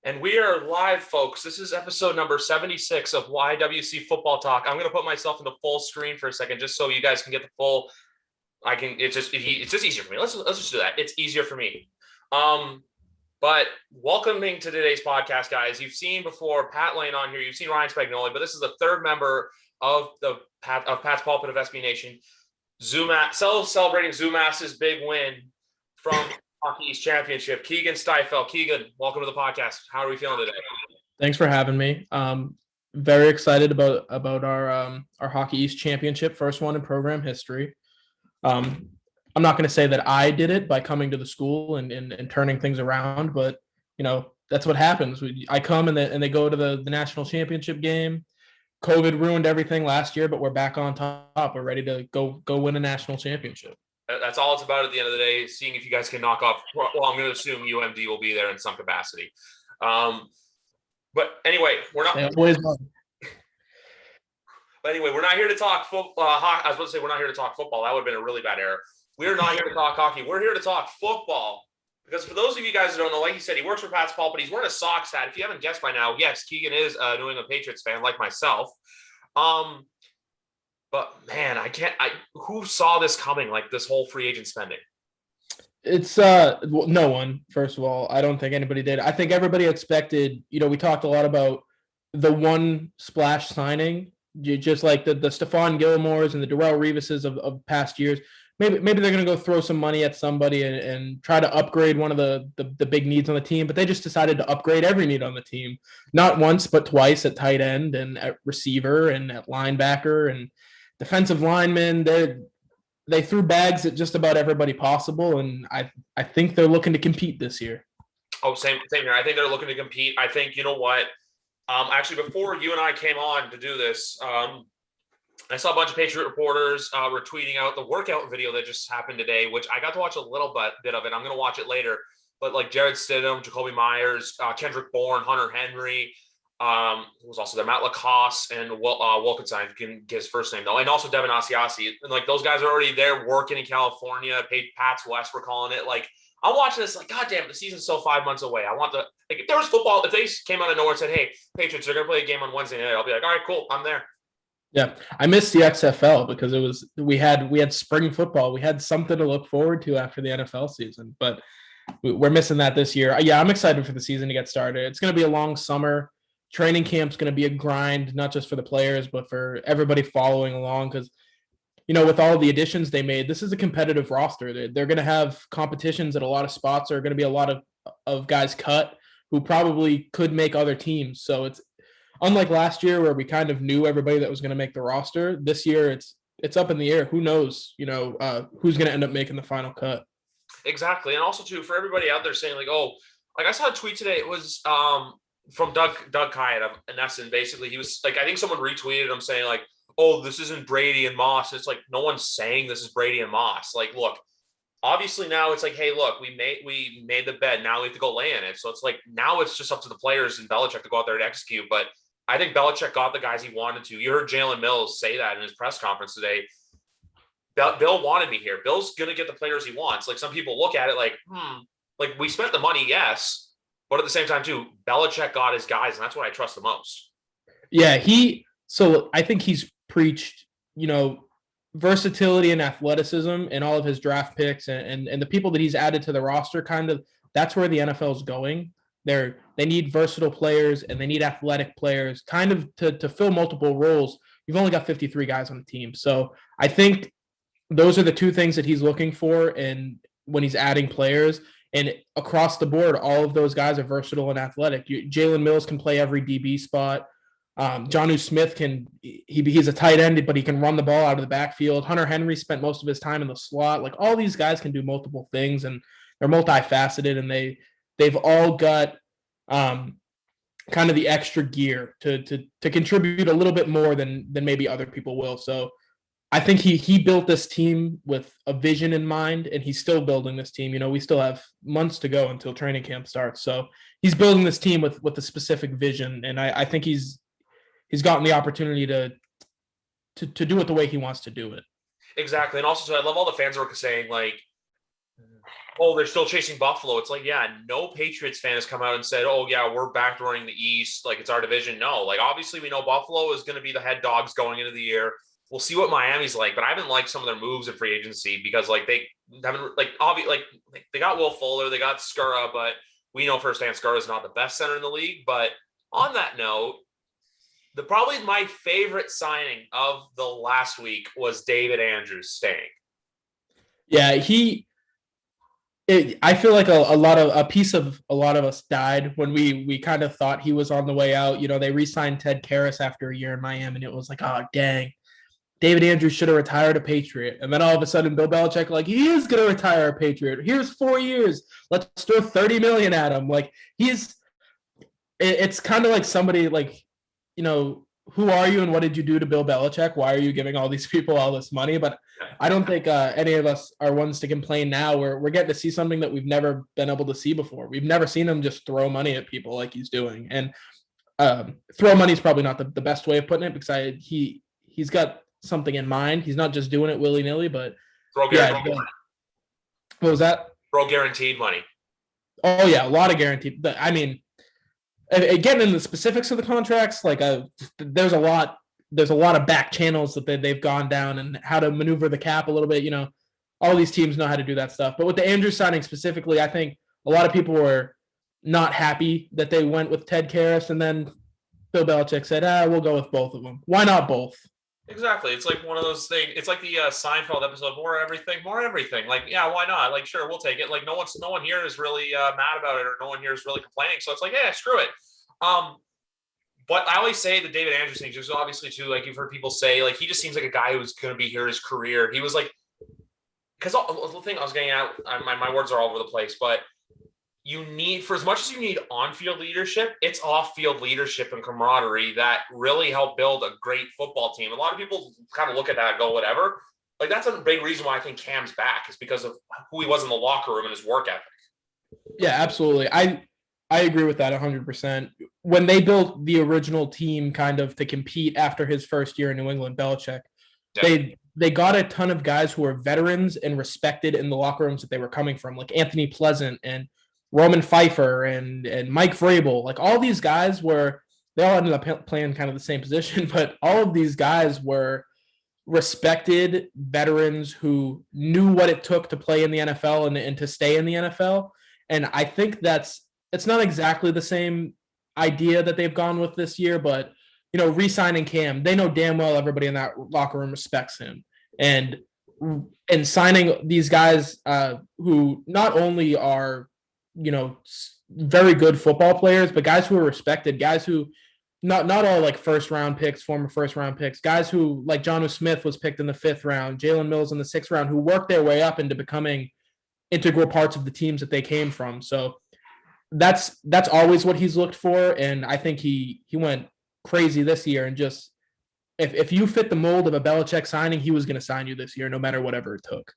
And we are live, folks. This is episode number 76 of YWC Football Talk. I'm going to put myself into full screen for a second just so you guys can get the full. It's just easier for me. Let's just do that. It's easier for me. But welcoming to today's podcast, guys. You've seen before Pat Lane on here. You've seen Ryan Spagnoli, but this is the third member of Pat's Pulpit of SB Nation. Celebrating U Mass's big win from Hockey East Championship. Keagan Stiefel. Keagan, welcome to the podcast. How are we feeling today? Thanks for having me. Very excited about our Hockey East Championship, first one in program history. I'm not going to say that I did it by coming to the school and turning things around, but that's what happens. I come and they go to the national championship game. COVID ruined everything last year, but we're back on top. We're ready to go win a national championship. That's all it's about at the end of the day, seeing if you guys can knock off. Well, I'm going to assume UMD will be there in some capacity. But anyway, we're not. But anyway, we're not here to talk football. I was about to say we're not here to talk football. That would have been a really bad error. We're not here to talk hockey. We're here to talk football. Because for those of you guys who don't know, like he said, he works for Pat's Pulpit. He's wearing a Sox hat. If you haven't guessed by now, yes, Keagan is a New England Patriots fan, like myself. But man, who saw this coming, like this whole free agent spending? It's no one, first of all. I don't think anybody did. I think everybody expected, we talked a lot about the one splash signing, just like the Stephon Gilmore's and the Darrelle Revises of past years. Maybe they're going to go throw some money at somebody and try to upgrade one of the big needs on the team, but they just decided to upgrade every need on the team. Not once, but twice at tight end and at receiver and at linebacker and defensive linemen. They threw bags at just about everybody possible, and I think they're looking to compete this year. Oh, same here. I think they're looking to compete. I think, you know what? Actually, before you and I came on to do this, I saw a bunch of Patriot reporters were tweeting out the workout video that just happened today, which I got to watch a little bit of it. I'm going to watch it later. But like Jared Stidham, Jacoby Myers, Kendrick Bourne, Hunter Henry, who was also there, Matt Lacoste, and Wilkinson, I can get his first name though, and also Devin Asiasi. And like those guys are already there working in California. Pat's West, we're calling it. Like I'm watching this, like, God damn, the season's still 5 months away. I want if there was football, if they came out of nowhere and said, "Hey, Patriots are going to play a game on Wednesday night," I'll be like, "All right, cool, I'm there." Yeah, I missed the XFL because we had spring football. We had something to look forward to after the NFL season, but we're missing that this year. Yeah, I'm excited for the season to get started. It's going to be a long summer. Training camp's going to be a grind, not just for the players, but for everybody following along. Because, with all the additions they made, this is a competitive roster. They're going to have competitions at a lot of spots. There are going to be a lot of guys cut who probably could make other teams. So it's unlike last year where we kind of knew everybody that was going to make the roster. This year, it's up in the air. Who knows, who's going to end up making the final cut. Exactly. And also, too, for everybody out there saying, like, oh, like I saw a tweet today. It was from Doug Kyatt of Nesson. Basically, he was like, I think someone retweeted him saying, like, oh, this isn't Brady and Moss. It's like, no one's saying this is Brady and Moss. Like, look, obviously now it's like, hey, look, we made the bed. Now we have to go lay in it. So it's like, now it's just up to the players and Belichick to go out there and execute. But I think Belichick got the guys he wanted to. You heard Jalen Mills say that in his press conference today. Bill wanted me here. Bill's going to get the players he wants. Like, some people look at it like, like, we spent the money, yes. But at the same time, too, Belichick got his guys, and that's what I trust the most. Yeah, so I think he's preached, versatility and athleticism in all of his draft picks and the people that he's added to the roster. Kind of, that's where the NFL is going. They need versatile players and they need athletic players, kind of to fill multiple roles. You've only got 53 guys on the team, so I think those are the two things that he's looking for, and when he's adding players. And across the board, all of those guys are versatile and athletic. Jalen Mills can play every DB spot. Jonnu Smith he's a tight end, but he can run the ball out of the backfield. Hunter Henry spent most of his time in the slot. Like, all these guys can do multiple things, and they're multifaceted, and they've all got kind of the extra gear to contribute a little bit more than maybe other people will. So I think he built this team with a vision in mind, and he's still building this team. We still have months to go until training camp starts. So he's building this team with a specific vision, and I think he's gotten the opportunity to do it the way he wants to do it. Exactly. And also, so I love all the fans who are saying, like, oh, they're still chasing Buffalo. It's like, yeah, no Patriots fan has come out and said, oh, yeah, we're back to running the East. Like, it's our division. No, like, obviously, we know Buffalo is going to be the head dogs going into the year. We'll see what Miami's like, but I haven't liked some of their moves in free agency because, like, they haven't, like, obviously, like, they got Will Fuller, they got Skura, but we know firsthand Skura is not the best center in the league. But on that note, probably my favorite signing of the last week was David Andrews staying. Yeah, I feel like a piece of a lot of us died when we kind of thought he was on the way out. You know, they re-signed Ted Karras after a year in Miami, and it was like, oh dang, David Andrews should have retired a Patriot. And then all of a sudden, Bill Belichick, like, he is going to retire a Patriot. Here's 4 years. Let's throw $30 million at him. Like, it's kind of like somebody like, you know, who are you and what did you do to Bill Belichick? Why are you giving all these people all this money? But I don't think any of us are ones to complain now. We're getting to see something that we've never been able to see before. We've never seen him just throw money at people like he's doing. And throw money is probably not the best way of putting it because he's got something in mind. He's not just doing it willy-nilly, but guaranteed money. What was that? Throw guaranteed money. Oh yeah, a lot of guaranteed. I mean, getting in the specifics of the contracts, like there's a lot of back channels that they've gone down and how to maneuver the cap a little bit. You know, all these teams know how to do that stuff. But with the Andrews signing specifically, I think a lot of people were not happy that they went with Ted Karras, and then Bill Belichick said, we'll go with both of them. Why not both? Exactly. It's like one of those things. It's like the Seinfeld episode, more everything. Like, yeah, why not? Like, sure, we'll take it. Like, no one here is really mad about it, or no one here is really complaining. So it's like, yeah, screw it. But I always say the David Andrews thing, just obviously too, like you've heard people say, like, he just seems like a guy who's going to be here his career. He was like, because the thing I was getting at, my words are all over the place, but you need, for as much as you need on-field leadership, it's off-field leadership and camaraderie that really help build a great football team. A lot of people kind of look at that and go, whatever. Like, that's a big reason why I think Cam's back is because of who he was in the locker room and his work ethic. Yeah, absolutely. I agree with that 100%. When they built the original team kind of to compete after his first year in New England, Belichick, they got a ton of guys who were veterans and respected in the locker rooms that they were coming from, like Anthony Pleasant and Roman Pfeiffer and Mike Vrabel. Like, all these guys they all ended up playing kind of the same position, but all of these guys were respected veterans who knew what it took to play in the NFL and to stay in the NFL. And I think it's not exactly the same idea that they've gone with this year, but, you know, re-signing Cam, they know damn well everybody in that locker room respects him. And signing these guys who not only are, you know, very good football players, but guys who are respected, guys who not all like former first round picks, guys who, like Jonnu Smith was picked in the 5th round, Jalen Mills in the 6th round, who worked their way up into becoming integral parts of the teams that they came from. So that's always what he's looked for. And I think he went crazy this year, and just, if you fit the mold of a Belichick signing, he was going to sign you this year, no matter whatever it took.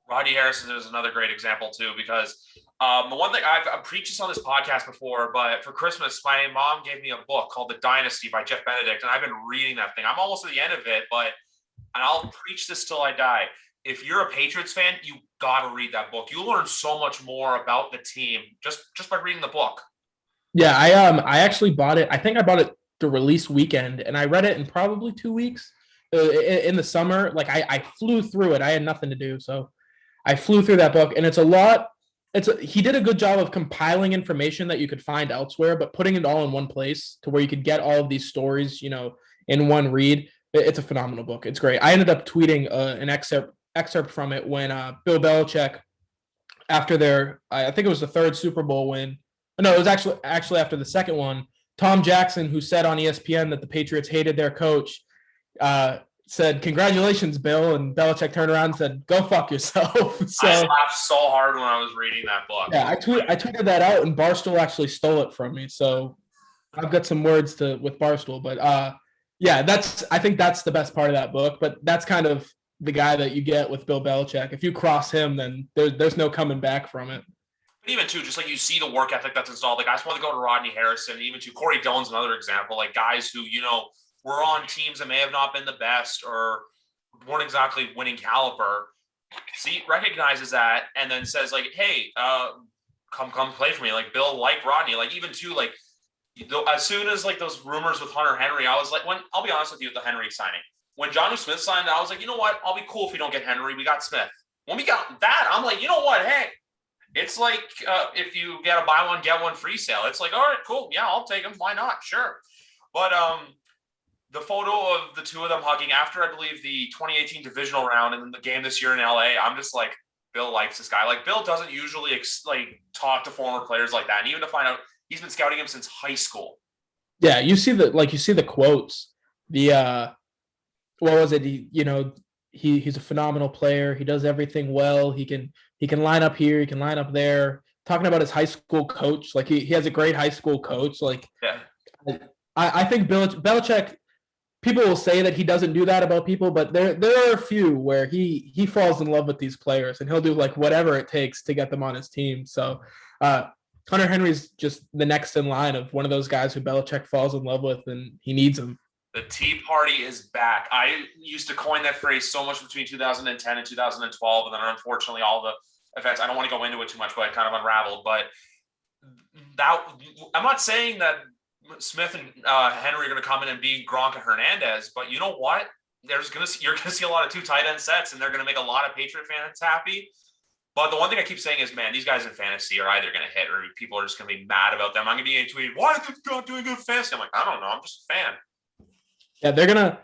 Rodney Harrison is another great example too, because the one thing I've preached this on this podcast before, but for Christmas, my mom gave me a book called The Dynasty by Jeff Benedict, and I've been reading that thing. I'm almost at the end of it, and I'll preach this till I die. If you're a Patriots fan, you got to read that book. You'll learn so much more about the team just by reading the book. Yeah, I actually bought it. I think I bought it the release weekend, and I read it in probably 2 weeks in the summer. Like, I flew through it. I had nothing to do, so I flew through that book, and he did a good job of compiling information that you could find elsewhere, but putting it all in one place to where you could get all of these stories, you know, in one read. It's a phenomenal book. It's great. I ended up tweeting an excerpt from it when Bill Belichick, after I think it was the 3rd Super Bowl win. No, it was actually after the 2nd one. Tom Jackson, who said on ESPN that the Patriots hated their coach, said, "Congratulations, Bill." And Belichick turned around and said, "Go fuck yourself." So, I laughed so hard when I was reading that book. Yeah, I tweeted that out, and Barstool actually stole it from me. So I've got some words with Barstool, but yeah, I think that's the best part of that book. But that's kind of the guy that you get with Bill Belichick. If you cross him, then there's no coming back from it. Even too, just like you see the work ethic that's installed. Like, I just want to go to Rodney Harrison, even to Corey Dillon's another example. Like, guys who, you know, were on teams that may have not been the best or weren't exactly winning caliber, recognizes that and then says like, hey, come play for me. Like Bill liked Rodney. Like even too like as soon as like those rumors with Hunter Henry, I was like, when I'll be honest with you with the Henry signing, when Jonnu Smith signed, I was like, you know what? I'll be cool if we don't get Henry. We got Smith. When we got that, I'm like, you know what? Hey, it's like if you get a buy one get one free sale. It's like, all right, cool, yeah, I'll take them. Why not? Sure. But the photo of the two of them hugging after, I believe, the 2018 divisional round and then the game this year in LA, I'm just like, Bill likes this guy. Like Bill doesn't usually like talk to former players like that, and even to find out he's been scouting him since high school. Yeah, you see the quotes. The what was it? He's a phenomenal player. He does everything well. He can line up here. He can line up there. Talking about his high school coach, like he has a great high school coach. Like, yeah, I think Belichick. People will say that he doesn't do that about people, but there are a few where he falls in love with these players and he'll do like whatever it takes to get them on his team. So Hunter Henry's just the next in line of one of those guys who Belichick falls in love with and he needs him. The Tea Party is back. I used to coin that phrase so much between 2010 and 2012, and then unfortunately all the events, I don't want to go into it too much, but it kind of unraveled. But that I'm not saying that Smith and Henry are going to come in and be Gronk and Hernandez, but you know what? You're going to see a lot of two tight end sets, and they're going to make a lot of Patriot fans happy. But the one thing I keep saying is, man, these guys in fantasy are either going to hit or people are just going to be mad about them. I'm going to be tweeting, why are they not doing good fantasy? I'm like, I don't know. I'm just a fan. Yeah, they're going to,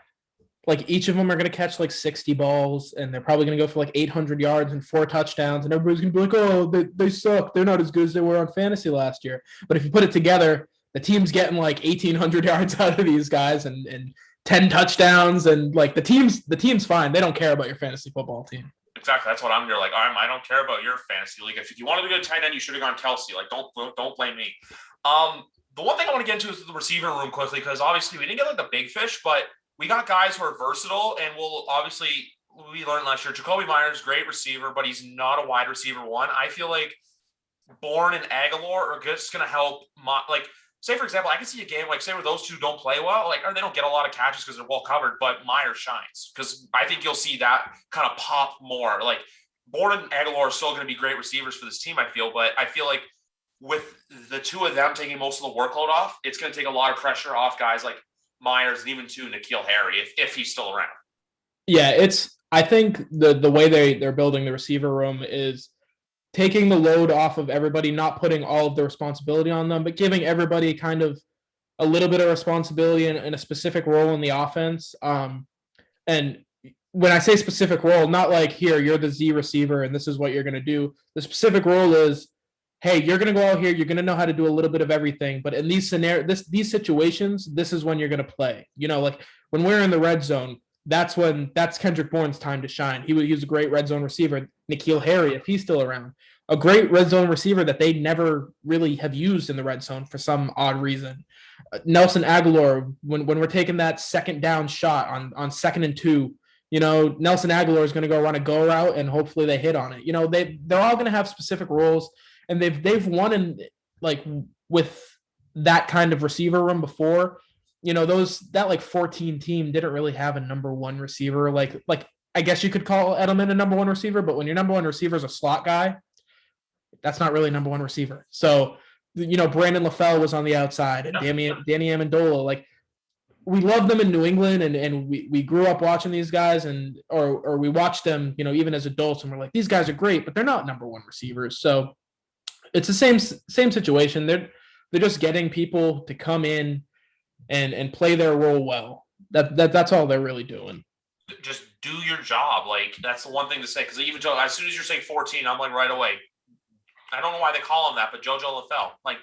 like, each of them are going to catch like 60 balls, and they're probably going to go for like 800 yards and 4 touchdowns. And everybody's going to be like, oh, they suck. They're not as good as they were on fantasy last year. But if you put it together, the team's getting like 1,800 yards out of these guys and 10 touchdowns, and like the team's fine. They don't care about your fantasy football team. Exactly. That's what I'm here. Like, I don't care about your fantasy league. If you wanted to go tight end, you should have gone Kelsey. Like, don't blame me. The one thing I want to get into is the receiver room quickly, because obviously we didn't get like the big fish, but we got guys who are versatile, and we learned last year, Jacoby Myers, great receiver, but he's not a wide receiver one. I feel like Bourne and Aguilar are just going to help say, for example, I can see a game like, say, where those two don't play well, like, or they don't get a lot of catches because they're well covered, but Myers shines, because I think you'll see that kind of pop more. Like, Bourne and Aguilar are still going to be great receivers for this team, I feel, but I feel like with the two of them taking most of the workload off, it's going to take a lot of pressure off guys like Myers and even to N'Keal Harry if he's still around. Yeah, I think the way they're building the receiver room is taking the load off of everybody, not putting all of the responsibility on them, but giving everybody kind of a little bit of responsibility in a specific role in the offense. And when I say specific role, not like, here, you're the Z receiver and this is what you're going to do. The specific role is, hey, you're going to go out here, you're going to know how to do a little bit of everything, but in these these situations, this is when you're going to play. Like when we're in the red zone, that's Kendrick Bourne's time to shine. He was a great red zone receiver. N'Keal Harry, if he's still around, a great red zone receiver that they never really have used in the red zone for some odd reason. Nelson Aguilar, when we're taking that second down shot on 2nd and 2, Nelson Aguilar is going to go run a go route and hopefully they hit on it. They're all going to have specific roles, and they've won in like with that kind of receiver room before. That like 14 team didn't really have a number one receiver. Like I guess you could call Edelman a number one receiver, but when your number one receiver is a slot guy, that's not really number one receiver. So, Brandon LaFell was on the outside, and Danny Amendola. Like, we love them in New England, and we grew up watching these guys, and or we watched them, even as adults, and we're like, these guys are great, but they're not number one receivers. So it's the same situation. They're just getting people to come in and play their role well. That's all they're really doing. Just do your job. Like, that's the one thing to say, because even Joe, as soon as you're saying 14, I'm like, right away, I don't know why they call him that, but JoJo LaFell, like,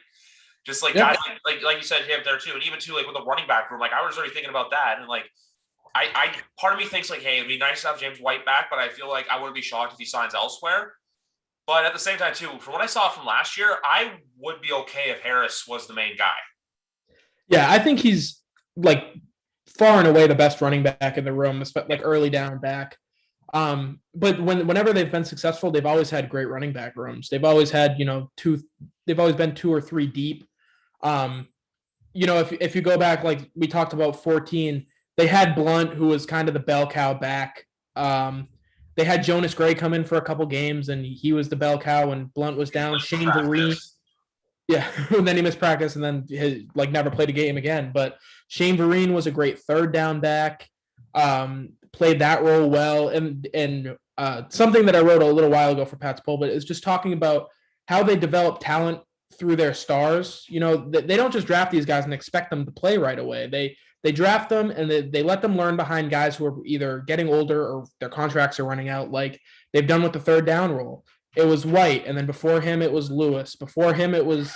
just like guys like you said, him there too, and even too, like with the running back room, like I was already thinking about that, and like I part of me thinks like, hey, it'd be nice to have James White back, but I feel like I wouldn't be shocked if he signs elsewhere. But at the same time too, from what I saw from last year, I would be okay if Harris was the main guy. Yeah, I think he's like far and away the best running back in the room, like early down back. But whenever they've been successful, they've always had great running back rooms. They've always had, they've always been 2 or 3 deep. If you go back, like we talked about 14, they had Blunt, who was kind of the bell cow back. They had Jonas Gray come in for a couple games, and he was the bell cow when Blunt was down. Shane Vereen, yeah, and then he missed practice, and then never played a game again. But Shane Vereen was a great third down back, played that role well, and something that I wrote a little while ago for Pat's Pulpit is just talking about how they develop talent through their stars. You know, they don't just draft these guys and expect them to play right away. They draft them and they let them learn behind guys who are either getting older or their contracts are running out, like they've done with the third down role. It was White, and then before him it was Lewis. Before him it was,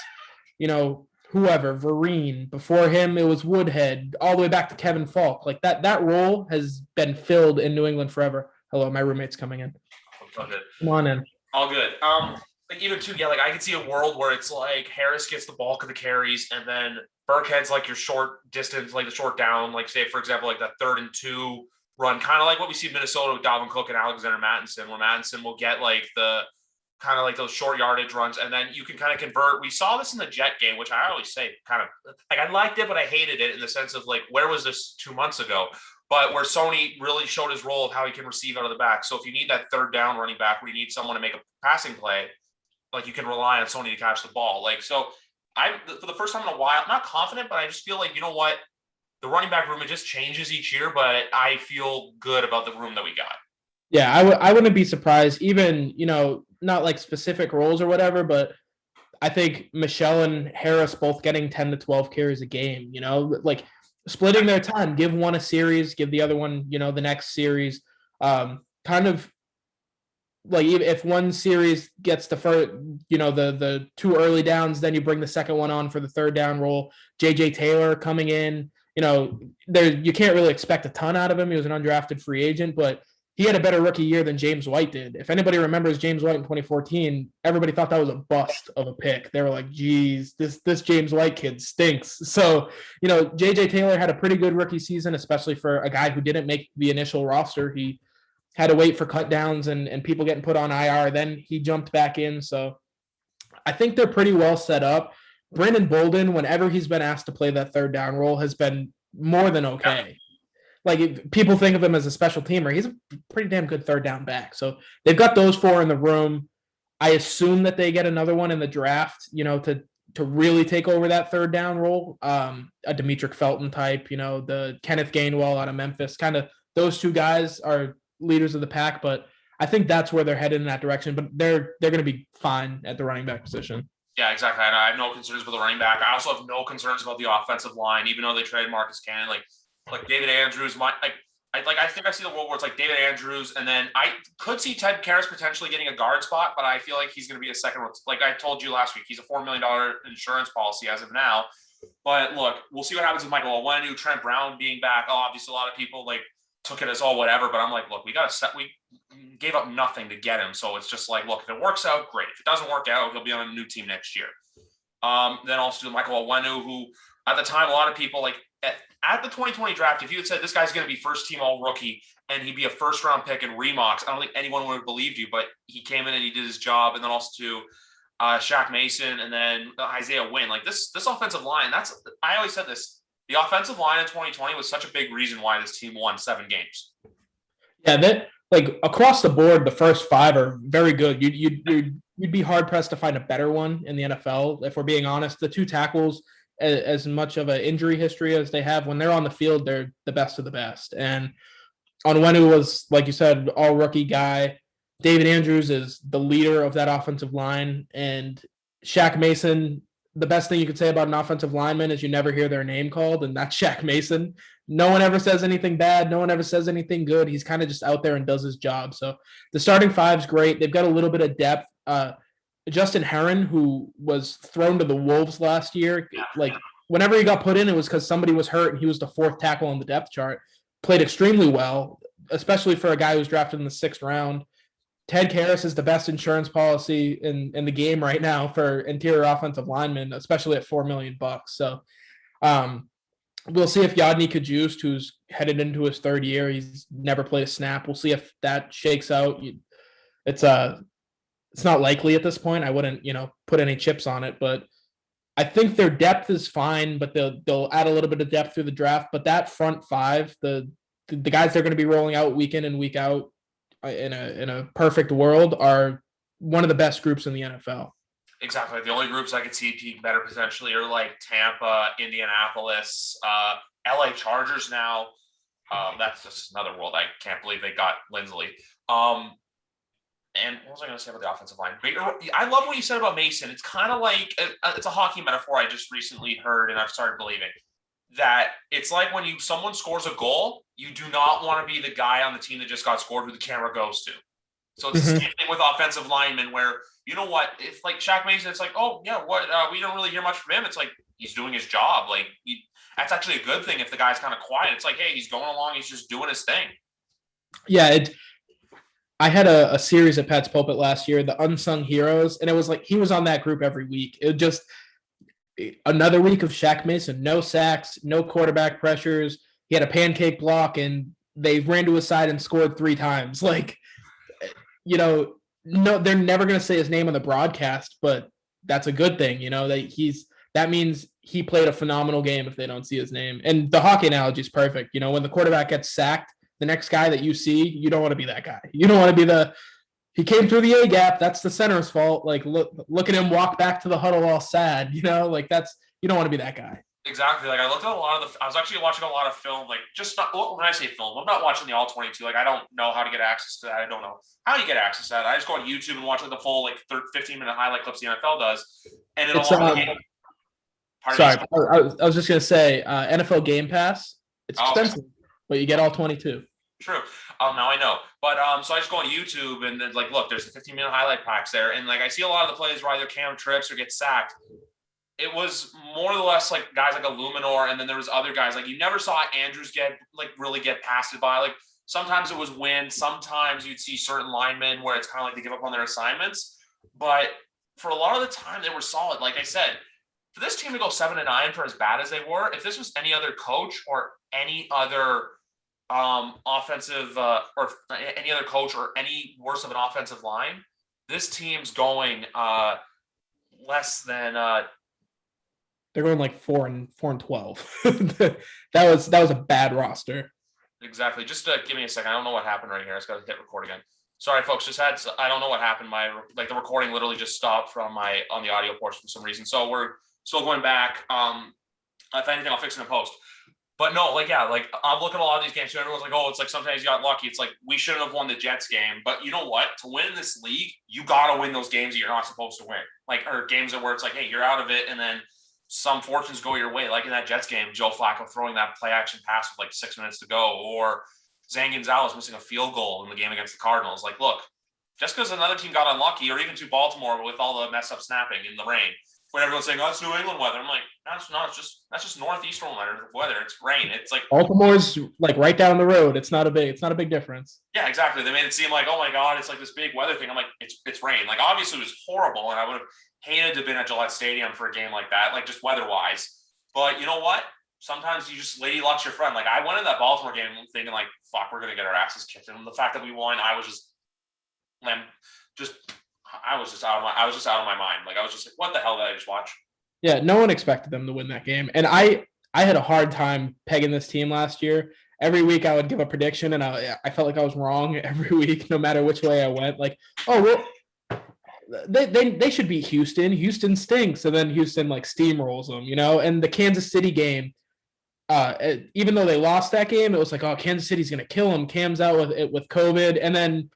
whoever, Vereen. Before him it was Woodhead, all the way back to Kevin Falk. Like that role has been filled in New England forever. Hello, my roommate's coming in. All good. Come on in. All good. Even too, yeah, I could see a world where it's like Harris gets the bulk of the carries, and then Burkhead's like your short distance, like the short down, like say for example, like that 3rd and 2 run, kind of like what we see in Minnesota with Dalvin Cook and Alexander Mattinson, where Mattinson will get like the kind of like those short yardage runs, and then you can kind of convert. We saw this in the Jet game, which I always say kind of like I liked it, but I hated it in the sense of like, where was this 2 months ago? But where Sony really showed his role of how he can receive out of the back. So if you need that third down running back where you need someone to make a passing play, like you can rely on Sony to catch the ball. Like, so for the first time in a while, I'm not confident, but I just feel like, you know what? The running back room, it just changes each year, but I feel good about the room that we got. Yeah, I wouldn't be surprised, even, not like specific roles or whatever, but I think Michelle and Harris both getting 10 to 12 carries a game, like splitting their time, give one a series, give the other one, the next series. Kind of like if one series gets the first, the 2 early downs, then you bring the second one on for the third down role. JJ Taylor coming in, you can't really expect a ton out of him. He was an undrafted free agent, but he had a better rookie year than James White did. If anybody remembers James White in 2014, everybody thought that was a bust of a pick. They were like, geez, this James White kid stinks. So, JJ Taylor had a pretty good rookie season, especially for a guy who didn't make the initial roster. He had to wait for cut downs and people getting put on IR. Then he jumped back in. So I think they're pretty well set up. Brandon Bolden, whenever he's been asked to play that third down role, has been more than okay. Like, people think of him as a special teamer. He's a pretty damn good third down back. So they've got those 4 in the room. I assume that they get another one in the draft, to really take over that third down role. A Demetric Felton type, the Kenneth Gainwell out of Memphis. Kind of those 2 guys are leaders of the pack, but I think that's where they're headed in that direction. But they're going to be fine at the running back position. Yeah, exactly. I have no concerns with the running back. I also have no concerns about the offensive line, even though they traded Marcus Cannon. Like David Andrews, I think I see the world where it's like David Andrews, and then I could see Ted Karras potentially getting a guard spot, but I feel like he's going to be a second. Like I told you last week, he's a $4 million insurance policy as of now. But look, we'll see what happens with Michael Onwenu, Trent Brown being back. Obviously, a lot of people took it as whatever, but I'm like, look, we gave up nothing to get him, so it's just like, look, if it works out, great. If it doesn't work out, he'll be on a new team next year. Then also Michael Onwenu, who at the time a lot of people at the 2020 draft, if you had said this guy's going to be first team all rookie and he'd be a first round pick in remocks, I don't think anyone would have believed you, but he came in and he did his job. And then also to Shaq Mason and then Isaiah Wynn, like this offensive line, I always said this, the offensive line in 2020 was such a big reason why this team won 7 games. Yeah, that across the board, the first 5 are very good. You'd be hard pressed to find a better one in the NFL. If we're being honest, the 2 tackles, as much of an injury history as they have, when they're on the field, they're the best of the best. And Onwenu was, like you said, all rookie guy. David Andrews is the leader of that offensive line. And Shaq Mason, the best thing you could say about an offensive lineman is you never hear their name called, and that's Shaq Mason. No one ever says anything bad. No one ever says anything good. He's kind of just out there and does his job. So the starting 5's great. They've got a little bit of depth. Justin Herron, who was thrown to the Wolves last year, whenever he got put in, it was because somebody was hurt and he was the 4th tackle on the depth chart. Played extremely well, especially for a guy who was drafted in the 6th round. Ted Karras is the best insurance policy in the game right now for interior offensive linemen, especially at $4 million. So we'll see if Yadni Kajust, who's headed into his 3rd year, he's never played a snap. We'll see if that shakes out. It's not likely at this point. I wouldn't, put any chips on it, but I think their depth is fine, but they'll add a little bit of depth through the draft. But that front 5, the guys they're going to be rolling out week in and week out, in a perfect world, are one of the best groups in the NFL. Exactly. The only groups I could see peak better potentially are like Tampa, Indianapolis, LA Chargers now. That's just another world. I can't believe they got Lindsley. And what was I going to say about the offensive line? I love what you said about Mason. It's kind of like it's a hockey metaphor I just recently heard, and I've started believing that it's like when someone scores a goal, you do not want to be the guy on the team that just got scored who the camera goes to. So it's the same thing with offensive linemen, where you know what, if like Shaq Mason, it's like, oh yeah, what we don't really hear much from him. It's like he's doing his job. Like that's actually a good thing if the guy's kind of quiet. It's like, hey, he's going along, he's just doing his thing. Yeah, I had a series at Pat's Pulpit last year, the Unsung Heroes, and it was like he was on that group every week. It just another week of Shaq Mason, no sacks, no quarterback pressures. He had a pancake block, and they ran to his side and scored 3 times. Like, no, they're never going to say his name on the broadcast, but that's a good thing. That means he played a phenomenal game if they don't see his name. And the hockey analogy is perfect. When the quarterback gets sacked, the next guy that you see, you don't want to be that guy. You don't want to be he came through the A gap. That's the center's fault. Like, look at him walk back to the huddle all sad. You don't want to be that guy. Exactly. Like I looked at I was actually watching a lot of film, like just not, when I say film, I'm not watching the all 22. Like I don't know how to get access to that. I don't know how you get access to that. I just go on YouTube and watch like the full 15-minute highlight clips the NFL does. And it'll sorry, I was just going to say NFL Game Pass. It's expensive. Okay. But you get all 22. True. Now I know. But so I just go on YouTube and then look, there's the 15-minute highlight packs there. And I see a lot of the plays where either Cam trips or get sacked. It was more or less like guys like Illuminor, and then there was other guys. Like you never saw Andrews really get passed by. Like sometimes it was Wynn. Sometimes you'd see certain linemen where it's kind of like they give up on their assignments. But for a lot of the time, they were solid. Like I said, for this team to go 7-9 for as bad as they were, if this was any other coach or any other offensive or any other coach or any worse of an offensive line, this team's going less than they're going like 4-12. that was a bad roster. Exactly. Just give me a second. I don't know what happened right here. I just got to hit record again. Sorry, folks. I don't know what happened. The recording literally just stopped on the audio portion for some reason. So we're still going back. If anything, I'll fix it in post. But no, I'm looking at a lot of these games. So everyone's like, oh, it's like sometimes you got lucky. It's like we shouldn't have won the Jets game. But you know what? To win this league, you got to win those games that you're not supposed to win. Or games where it's like, hey, you're out of it, and then some fortunes go your way. Like in that Jets game, Joe Flacco throwing that play action pass with 6 minutes to go, or Zane Gonzalez missing a field goal in the game against the Cardinals. Like, look, just because another team got unlucky, or even to Baltimore with all the mess up snapping in the rain, when everyone's saying, oh, it's New England weather. I'm like, that's that's just northeastern weather. It's rain. It's like Baltimore's right down the road. It's not a big difference. Yeah, exactly. They made it seem like, oh my God, it's like this big weather thing. I'm like, it's rain. Like obviously it was horrible, and I would have hated to have been at Gillette Stadium for a game like that, just weather-wise. But you know what? Sometimes you just lady luck's your friend. Like I went in that Baltimore game thinking fuck, we're gonna get our asses kicked. And the fact that we won, I was just out of my mind. I was just like, what the hell did I just watch? Yeah, no one expected them to win that game. And I had a hard time pegging this team last year. Every week I would give a prediction, and I felt like I was wrong every week, no matter which way I went. They should beat Houston. Houston stinks, and then Houston steamrolls them, And the Kansas City game, even though they lost that game, it was like, oh, Kansas City's gonna kill them. Cam's out with COVID, and then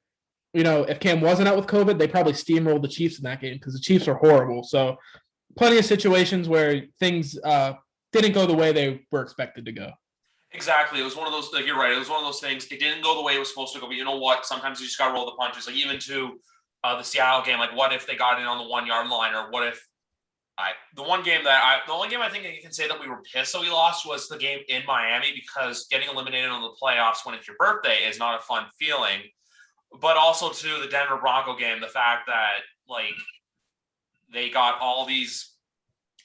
if Cam wasn't out with COVID, they probably steamrolled the Chiefs in that game because the Chiefs are horrible. So plenty of situations where things didn't go the way they were expected to go. Exactly. It was one of those, you're right. It was one of those things. It didn't go the way it was supposed to go, but you know what? Sometimes you just got to roll the punches. Even to the Seattle game, what if they got in on the 1 yard line, or what if the only game I think that you can say that we were pissed that we lost was the game in Miami, because getting eliminated on the playoffs when it's your birthday is not a fun feeling. But also to the Denver Bronco game, the fact that they got all these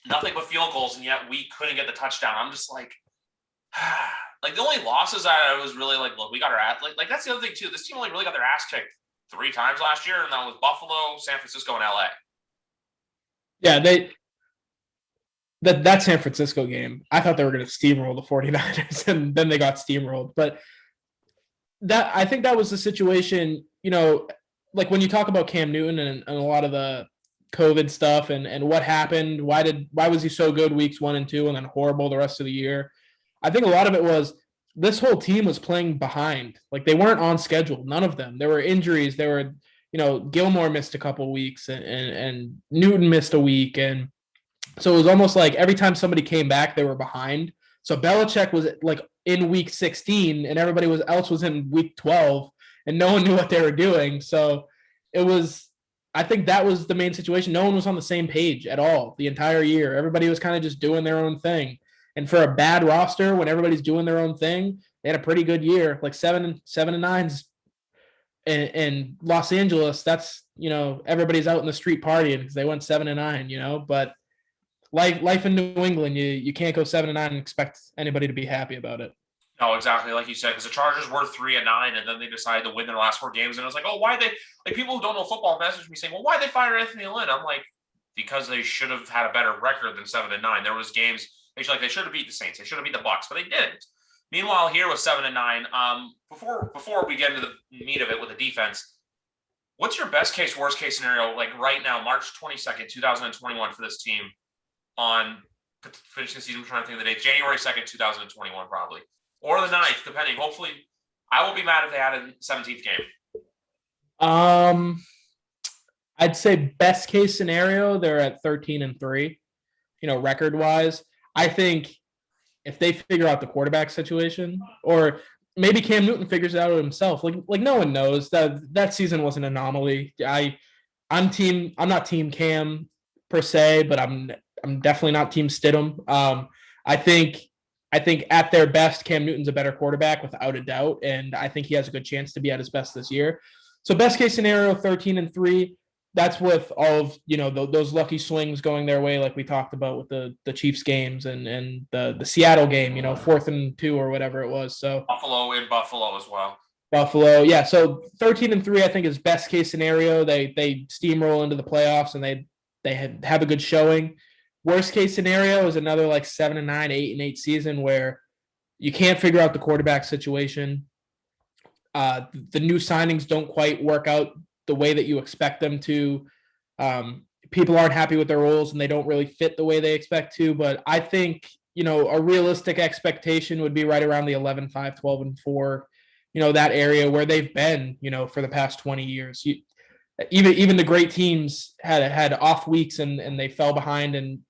nothing but field goals, and yet we couldn't get the touchdown. I'm just the only losses that I was really look, we got our ass. That's the other thing too. This team only really got their ass kicked 3 times last year, and that was Buffalo, San Francisco, and LA. Yeah, that San Francisco game, I thought they were going to steamroll the 49ers, and then they got steamrolled. But that I think that was the situation, like when you talk about Cam Newton and a lot of the COVID stuff and what happened, why was he so good weeks 1 and 2 and then horrible the rest of the year? I think a lot of it was this whole team was playing behind. Like they weren't on schedule. None of them. There were injuries. There were, Gilmore missed a couple weeks and Newton missed a week. And so it was almost like every time somebody came back, they were behind. So Belichick was like in week 16 and everybody else was in week 12 and no one knew what they were doing. So I think that was the main situation. No one was on the same page at all the entire year. Everybody was kind of just doing their own thing. And for a bad roster, when everybody's doing their own thing, they had a pretty good year, like 7-9. And Los Angeles, that's, everybody's out in the street partying because they went 7-9, but life in New England, you can't go 7-9 and expect anybody to be happy about it. No, exactly like you said, because the Chargers were 3-9, and then they decided to win their last 4 games, and I was like, oh, why they like people who don't know football message me saying, well, why they fire Anthony Lynn? I'm like, because they should have had a better record than 7-9. There was games they should have beat the Saints, they should have beat the Bucs, but they didn't. Meanwhile, here with 7-9, before we get into the meat of it with the defense, what's your best case, worst case scenario, like right now, March 22nd, 2021 for this team on finishing the season? I'm trying to think of the date, January 2nd, 2021, probably. Or the 9th, depending. Hopefully, I won't be mad if they had a 17th game. I'd say best case scenario, they're at 13-3, record wise. I think if they figure out the quarterback situation, or maybe Cam Newton figures it out himself, like no one knows that season was an anomaly. I'm not team Cam per se, but I'm definitely not team Stidham. I think at their best, Cam Newton's a better quarterback without a doubt, and I think he has a good chance to be at his best this year. So best case scenario, 13-3. That's with all of those lucky swings going their way, like we talked about with the Chiefs games and the Seattle game, 4th and 2 or whatever it was. So Buffalo as well. Buffalo, yeah. So 13-3, I think, is best case scenario. They steamroll into the playoffs and they have a good showing. Worst case scenario is another like 7-9, 8-8 season where you can't figure out the quarterback situation. The new signings don't quite work out the way that you expect them to. People aren't happy with their roles and they don't really fit the way they expect to. But I think, a realistic expectation would be right around the 11-5, 12-4, that area where they've been, for the past 20 years. Even the great teams had off weeks and they fell behind, and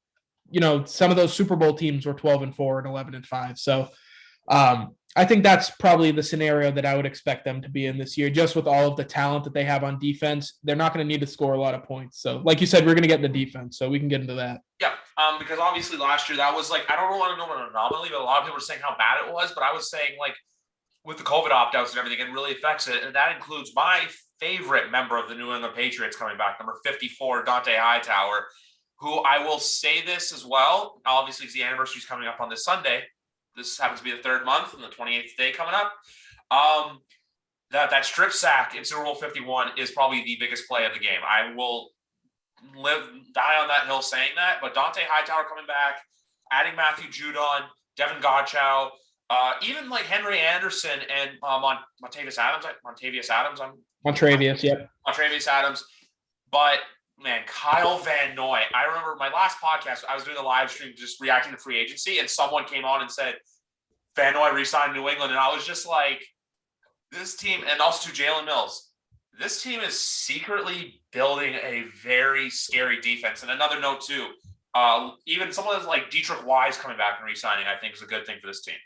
some of those Super Bowl teams were 12-4 and 11-5. So I think that's probably the scenario that I would expect them to be in this year, just with all of the talent that they have on defense. They're not going to need to score a lot of points. So like you said, we're going to get into defense, so we can get into that. Yeah, because obviously last year that was like, I don't want to know an anomaly, but a lot of people were saying how bad it was, but I was saying like with the COVID opt-outs and everything, it really affects it. And that includes my favorite member of the New England Patriots coming back, number 54, Dante Hightower, who I will say this as well, obviously because the anniversary is coming up on this Sunday. This happens to be the 3rd month and the 28th day coming up. That strip sack in Super Bowl 51 is probably the biggest play of the game. I will die on that hill saying that, but Dante Hightower coming back, adding Matthew Judon, Devin Godchow, even like Henry Anderson and Montravius Adams. But man, Kyle Van Noy. I remember my last podcast, I was doing a live stream just reacting to free agency, and someone came on and said, Van Noy re-signed New England. And I was just like, this team, and also to Jalen Mills, this team is secretly building a very scary defense. And another note too, even someone like Dietrich Wise coming back and re-signing, I think is a good thing for this team.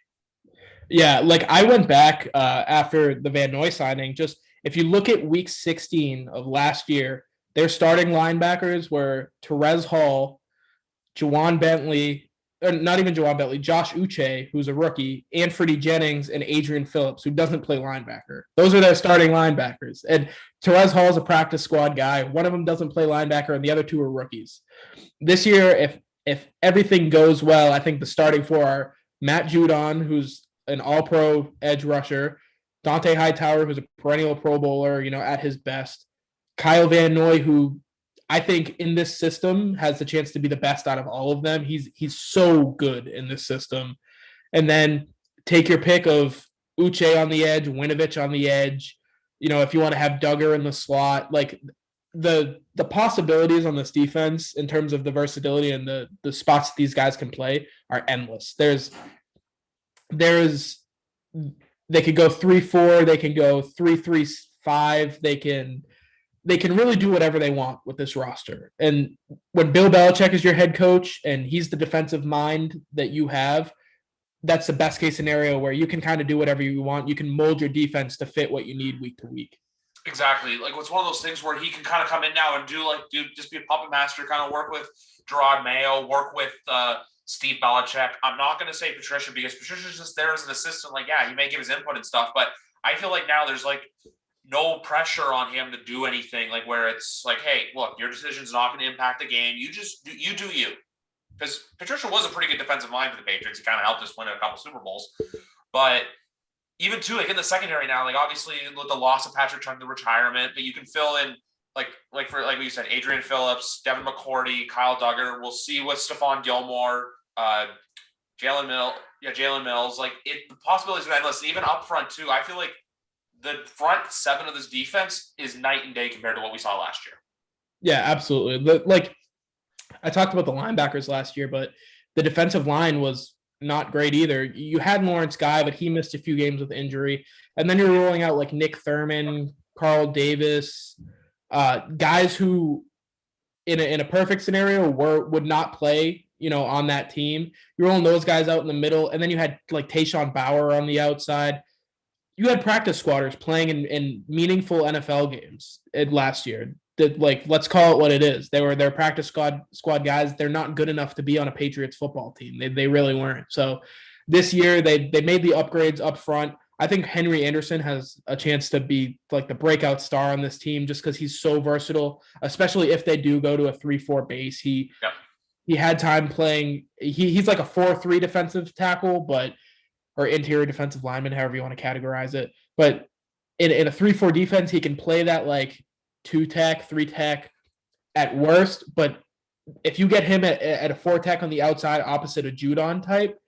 Yeah, like I went back after the Van Noy signing. Just if you look at week 16 of last year, their starting linebackers were Terez Hall, Juwan Bentley, or not even Juwan Bentley, Josh Uche, who's a rookie, Anthony Jennings, and Adrian Phillips, who doesn't play linebacker. Those are their starting linebackers. And Terez Hall is a practice squad guy. One of them doesn't play linebacker, and the other 2 are rookies. This year, if everything goes well, I think the starting 4 are Matt Judon, who's an all-pro edge rusher, Dante Hightower, who's a perennial Pro Bowler, at his best, Kyle Van Noy, who I think in this system has the chance to be the best out of all of them. He's so good in this system. And then take your pick of Uche on the edge, Winovich on the edge. If you want to have Duggar in the slot, like the possibilities on this defense in terms of the versatility and the spots that these guys can play are endless. There's they could go 3-4, they can go 3-3-5, they can really do whatever they want with this roster. And when Bill Belichick is your head coach and he's the defensive mind that you have, that's the best case scenario where you can kind of do whatever you want. You can mold your defense to fit what you need week to week. Exactly. Like it's one of those things where he can kind of come in now and just be a puppet master, kind of work with Gerard Mayo, work with Steve Belichick. I'm not going to say Patricia because Patricia's just there as an assistant. Like, yeah, he may give his input and stuff, but I feel like now there's like no pressure on him to do anything. Like where it's like, hey, look, your decision's not going to impact the game. You just do you. Because Patricia was a pretty good defensive mind for the Patriots. He kind of helped us win a couple Super Bowls. But even too, like in the secondary now, like obviously with the loss of Patrick Chung to retirement, but you can fill in like we said, Adrian Phillips, Devin McCourty, Kyle Duggar. We'll see what Stephon Gilmore, Jalen Mills. Like the possibilities are endless. Even up front too, I feel like the front seven of this defense is night and day compared to what we saw last year. Yeah, absolutely. I talked about the linebackers last year, but the defensive line was not great either. You had Lawrence Guy, but he missed a few games with injury. And then you're rolling out like Nick Thurman, Carl Davis, guys who in a perfect scenario would not play, on that team. You're rolling those guys out in the middle. And then you had like Tayshaun Bauer on the outside. You had practice squatters playing in meaningful NFL games last year. Like, let's call it what it is. They're practice squad guys. They're not good enough to be on a Patriots football team. They really weren't. So this year they made the upgrades up front. I think Henry Anderson has a chance to be like the breakout star on this team just because he's so versatile, especially if they do go to a 3-4 base. He had time playing. He's like a 4-3 defensive tackle, or interior defensive lineman, however you want to categorize it. But in a 3-4 defense, he can play that like 2-tech, 3-tech at worst. But if you get him at a 4-tech on the outside opposite a Judon type,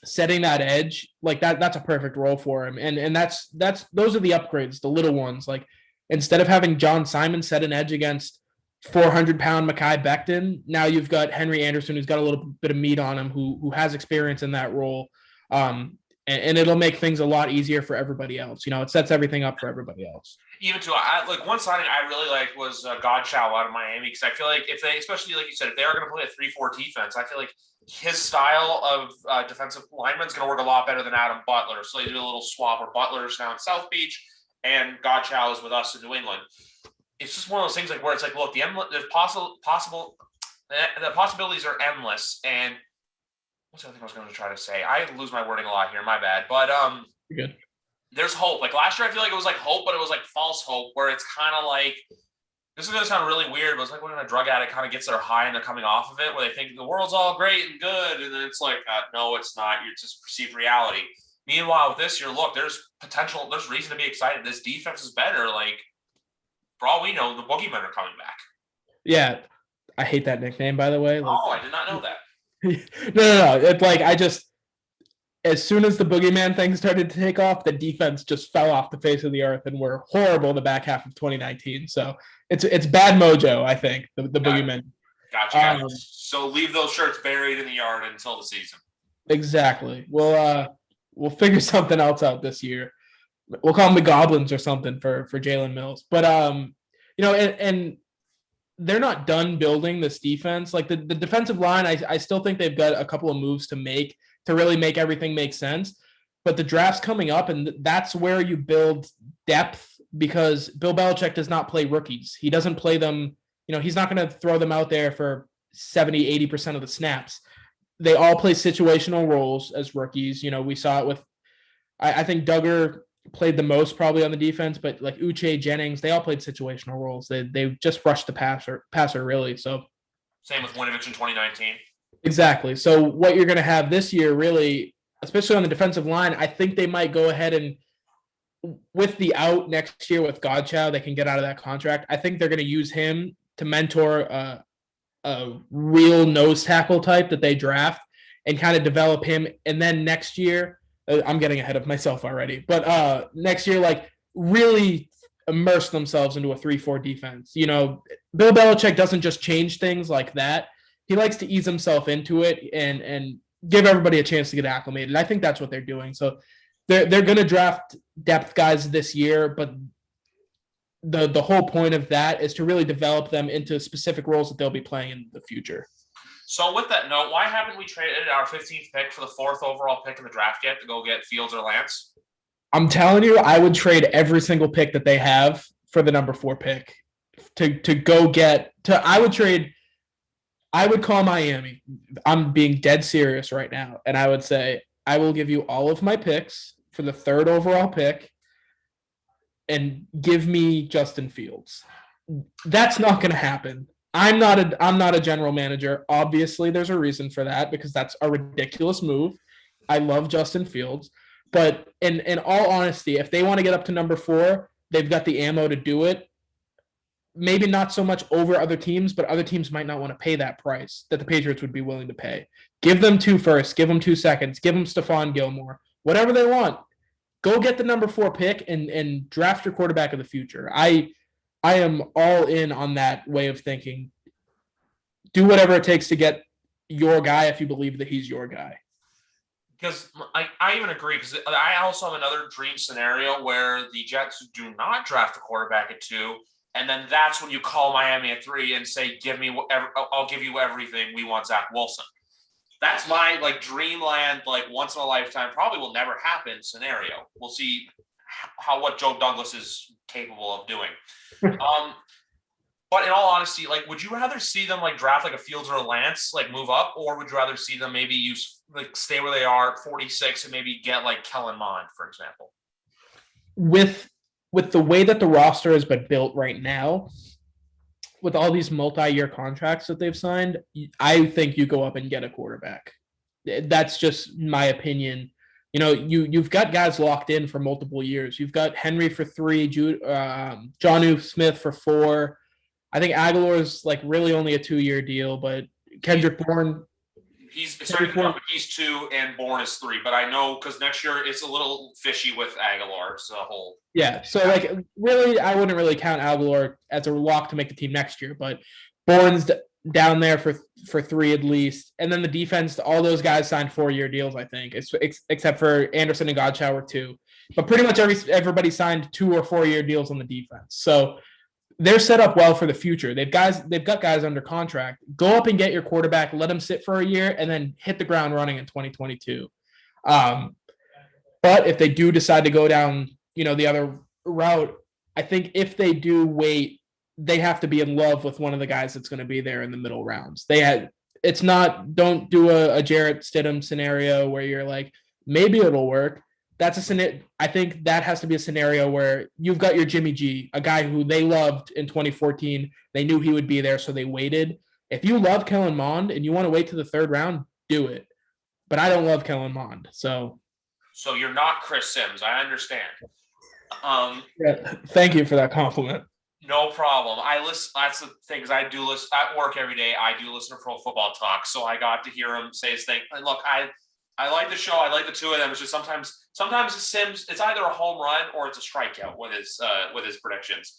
setting that edge, like that's a perfect role for him. And that's those are the upgrades, the little ones. Like instead of having John Simon set an edge against 400-pound Mekhi Becton, now you've got Henry Anderson who's got a little bit of meat on him, who has experience in that role. And it'll make things a lot easier for everybody else. It sets everything up for everybody else. Even to one signing I really liked was Godchow out of Miami, because I feel like if they, especially like you said, if they are going to play a 3-4 defense, I feel like his style of defensive lineman is going to work a lot better than Adam Butler. So they do a little swap where Butler's now in South Beach and Godchow is with us in New England. It's just one of those things like where it's like, look, the possibilities are endless. And what's the other thing I was going to try to say? I lose my wording a lot here. My bad. But you're good. There's hope. Like last year, I feel like it was like hope, but it was like false hope, where it's kind of like, this is going to sound really weird, but it's like when a drug addict kind of gets their high and they're coming off of it, where they think the world's all great and good. And then it's like, no, it's not. You're just perceived reality. Meanwhile, with this year, look, there's potential. There's reason to be excited. This defense is better. Like, for all we know, the boogeymen are coming back. Yeah. I hate that nickname, by the way. Like, I did not know that. No. It's like, as soon as the boogeyman thing started to take off, the defense just fell off the face of the earth and were horrible the back half of 2019. So it's bad mojo, I think, the boogeyman. Gotcha. So leave those shirts buried in the yard until the season. Exactly. We'll figure something else out this year. We'll call them the Goblins or something for Jalen Mills. But and they're not done building this defense. Like the defensive line, I still think they've got a couple of moves to make to really make everything make sense. But the draft's coming up, and that's where you build depth, because Bill Belichick does not play rookies. He doesn't play them. He's not going to throw them out there for 70, 80% of the snaps. They all play situational roles as rookies. We saw it with, I think Duggar played the most probably on the defense, but like Uche, Jennings, they all played situational roles. They just rushed the passer really. So same with Winovich in 2019. Exactly. So what you're going to have this year, really, especially on the defensive line, I think they might go ahead and, with the out next year with Godchow, they can get out of that contract. I think they're going to use him to mentor a real nose tackle type that they draft and kind of develop him. And then next year, I'm getting ahead of myself already. But next year, like really immerse themselves into a 3-4 defense. You know, Bill Belichick doesn't just change things like that. He likes to ease himself into it and give everybody a chance to get acclimated. I think that's what they're doing. So they're going to draft depth guys this year, but the whole point of that is to really develop them into specific roles that they'll be playing in the future. So with that note, why haven't we traded our 15th pick for the 4th overall pick in the draft yet to go get Fields or Lance? I'm telling you, I would trade every single pick that they have for the number 4 pick to go get to. I would call Miami. I'm being dead serious right now, and I would say I will give you all of my picks for the 3rd overall pick, and give me Justin Fields. That's not going to happen. I'm not a general manager. Obviously, there's a reason for that because that's a ridiculous move. I love Justin Fields, but in all honesty, if they want to get up to number 4, they've got the ammo to do it. Maybe not so much over other teams, but other teams might not want to pay that price that the Patriots would be willing to pay. Give them 2 firsts, give them 2 seconds, give them Stephon Gilmore, whatever they want. Go get the number 4 pick and draft your quarterback of the future. I am all in on that way of thinking. Do whatever it takes to get your guy if you believe that he's your guy. Because I even agree, because I also have another dream scenario where the Jets do not draft a quarterback at 2, and then that's when you call Miami at 3 and say, "Give me whatever, I'll give you everything. We want Zach Wilson." That's my dreamland, once in a lifetime, probably will never happen scenario. We'll see what Joe Douglas is capable of doing. But in all honesty, would you rather see them draft a Fields or a Lance, move up, or would you rather see them maybe stay where they are at 46 and maybe get Kellen Mond, for example? With the way that the roster has been built right now, with all these multi-year contracts that they've signed, I think you go up and get a quarterback. That's just my opinion. You know, you've got guys locked in for multiple years. You've got Henry for 3, Jonnu Smith for 4. I think Aguilar is really only a 2-year deal, but Kendrick Bourne. He's 2 and Bourne is 3, but I know because next year it's a little fishy with Aguilar's whole. Yeah, so really, I wouldn't really count Aguilar as a lock to make the team next year, but Bourne's down there for 3 at least, and then the defense, all those guys signed 4-year deals, I think, except for Anderson and Godchauer 2, but pretty much everybody signed 2 or 4-year deals on the defense. So they're set up well for the future. They've got guys under contract. Go up and get your quarterback, let him sit for a year, and then hit the ground running in 2022. But if they do decide to go down, the other route, I think if they do wait, they have to be in love with one of the guys that's going to be there in the middle rounds. Don't do a Jarrett Stidham scenario where you're maybe it'll work. I think that has to be a scenario where you've got your Jimmy G, a guy who they loved in 2014. They knew he would be there, so they waited. If you love Kellen Mond and you want to wait to the 3rd round, do it. But I don't love Kellen Mond, so you're not Chris Sims. I understand. Yeah, thank you for that compliment. No problem. I listen. That's the thing, because I do listen at work every day. I do listen to Pro Football Talk, so I got to hear him say his thing. And look, I like the show. I like the 2 of them. It's just sometimes Sims, it's either a home run or it's a strikeout with his predictions.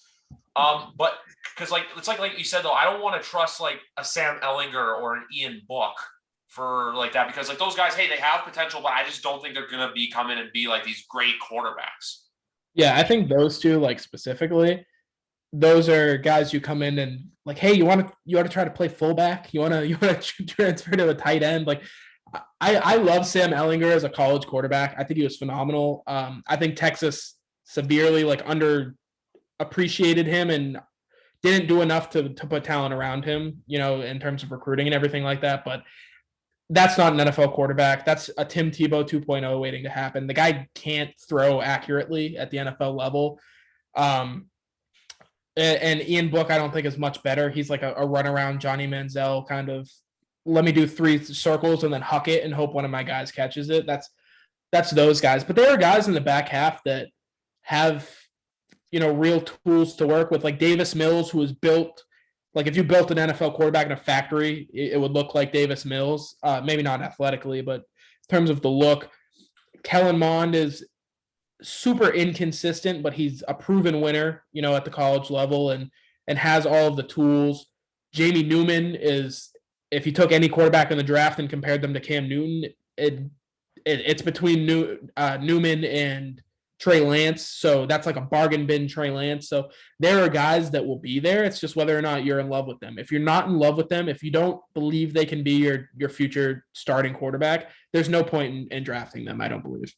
But because it's like you said though, I don't want to trust a Sam Ellinger or an Ian Book for that, because those guys, hey, they have potential, but I just don't think they're gonna come in and be these great quarterbacks. Yeah, I think those 2 specifically, those are guys you come in and hey, you want to try to play fullback, you want to transfer to a tight end, I love Sam Ellinger as a college quarterback. I think he was phenomenal. I think Texas severely underappreciated him and didn't do enough to put talent around him, in terms of recruiting and everything like that. But that's not an NFL quarterback. That's a Tim Tebow 2.0 waiting to happen. The guy can't throw accurately at the NFL level. And Ian Book, I don't think is much better. He's a runaround Johnny Manziel kind of, let me do 3 circles and then huck it and hope one of my guys catches it. That's those guys. But there are guys in the back half that have, real tools to work with, Davis Mills, who was built, if you built an NFL quarterback in a factory, it would look like Davis Mills. Maybe not athletically, but in terms of the look. Kellen Mond is super inconsistent, but he's a proven winner, at the college level and has all of the tools. Jamie Newman is, if you took any quarterback in the draft and compared them to Cam Newton, it's between Newman and Trey Lance. So that's like a bargain bin Trey Lance. So there are guys that will be there. It's just whether or not you're in love with them. If you're not in love with them, if you don't believe they can be your future starting quarterback, there's no point in drafting them, I don't believe.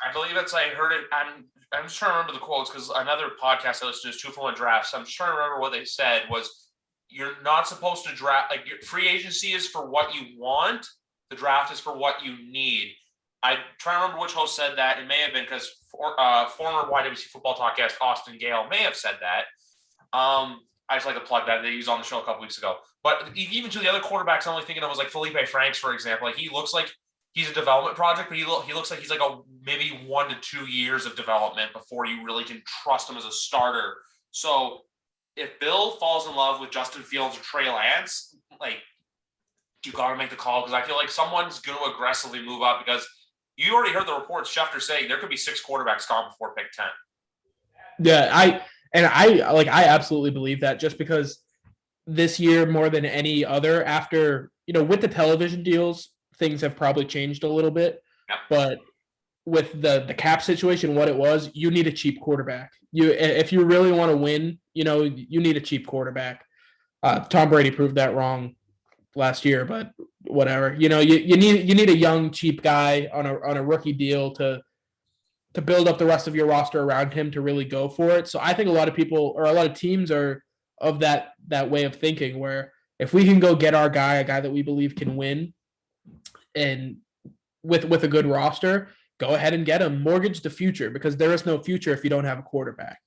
I believe I heard it. I'm just trying to remember the quotes because another podcast I listened to is 2-for-1 Drafts. I'm just trying to remember what they said was you're not supposed to draft. Like, your free agency is for what you want. The draft is for what you need. I try to remember which host said that. It may have been because former YWC Football Talk guest Austin Gale may have said that. I just like to plug that. He was on the show a couple weeks ago. But even to the other quarterbacks, I'm only thinking of was like Felipe Franks, for example. Like, he looks like he's a development project, but he looks like he's like maybe 1 to 2 years of development before you really can trust him as a starter. So if Bill falls in love with Justin Fields or Trey Lance, like, you got to make the call because I feel like someone's going to aggressively move up because you already heard the reports. Schefter saying there could be 6 quarterbacks gone before pick 10. Yeah, I absolutely believe that just because this year more than any other after, with the television deals, things have probably changed a little bit, Yep. But with the cap situation, what it was, you need a cheap quarterback. If you really want to win, you need a cheap quarterback. Tom Brady proved that wrong last year, but whatever. You need a young, cheap guy on a rookie deal to build up the rest of your roster around him to really go for it. So I think a lot of people or a lot of teams are of that way of thinking where if we can go get our guy, a guy that we believe can win, and with a good roster, go ahead and get him. Mortgage the future because there is no future if you don't have a quarterback.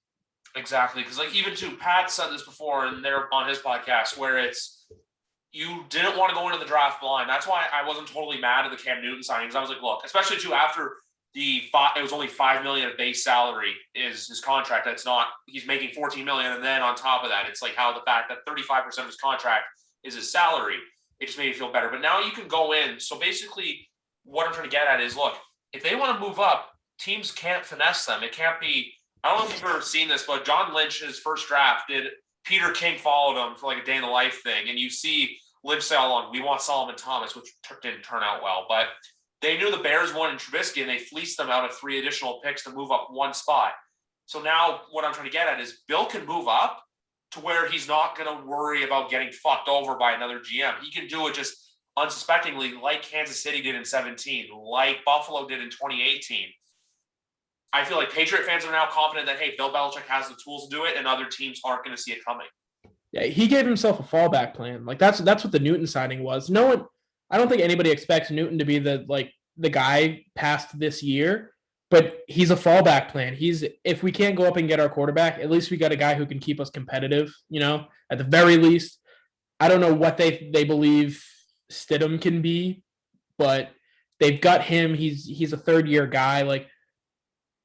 Exactly, because like even too, Pat said this before, and they're on his podcast where it's you didn't want to go into the draft blind. That's why I wasn't totally mad at the Cam Newton signings. I was like, look, especially too after it was only $5 million of base salary is his contract. That's not he's making $14 million, and then on top of that, it's like how the fact that 35% of his contract is his salary. It just made me feel better. But now you can go in. So basically, what I'm trying to get at is, look, if they want to move up, teams can't finesse them. It can't be. I don't know if you've ever seen this, but John Lynch, in his first draft, Peter King followed him for like a day in the life thing. And you see Lynch say all along, we want Solomon Thomas, which didn't turn out well. But they knew the Bears wanted Trubisky, and they fleeced them out of 3 additional picks to move up 1 spot. So now what I'm trying to get at is Bill can move up to where he's not going to worry about getting fucked over by another GM. He can do it just unsuspectingly like Kansas City did in 2017, like Buffalo did in 2018. I feel like Patriot fans are now confident that, hey, Bill Belichick has the tools to do it and other teams aren't going to see it coming. Yeah, he gave himself a fallback plan. Like that's what the Newton signing was. I don't think anybody expects Newton to be the guy past this year, but he's a fallback plan. If we can't go up and get our quarterback, at least we got a guy who can keep us competitive, at the very least. I don't know what they believe Stidham can be, but they've got him. He's a 3rd-year guy. Like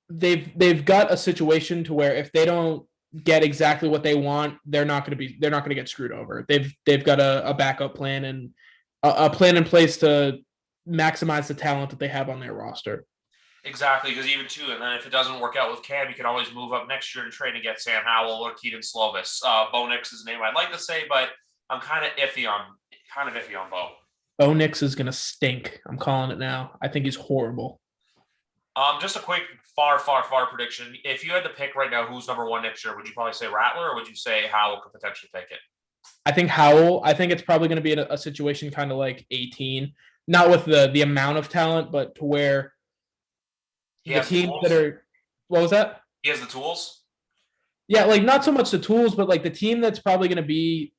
they've got a situation to where if they don't get exactly what they want, they're not going to get screwed over. They've got a backup plan and a plan in place to maximize the talent that they have on their roster. Exactly, because even too, and then if it doesn't work out with Cam, you can always move up next year and trade and get Sam Howell or Keagan Slovis. Bo Nix is the name I'd like to say, but I'm kind of iffy on Bo. Bo Nix is gonna stink. I'm calling it now. I think he's horrible. Just a quick far prediction. If you had to pick right now who's number 1 next year, would you probably say Rattler or would you say Howell could potentially take it? I think Howell. I think it's probably going to be a situation kind of like 18, not with the amount of talent, but to where the teams that are. What was that? He has the tools. Yeah, like not so much the tools, but like the team that's probably going to be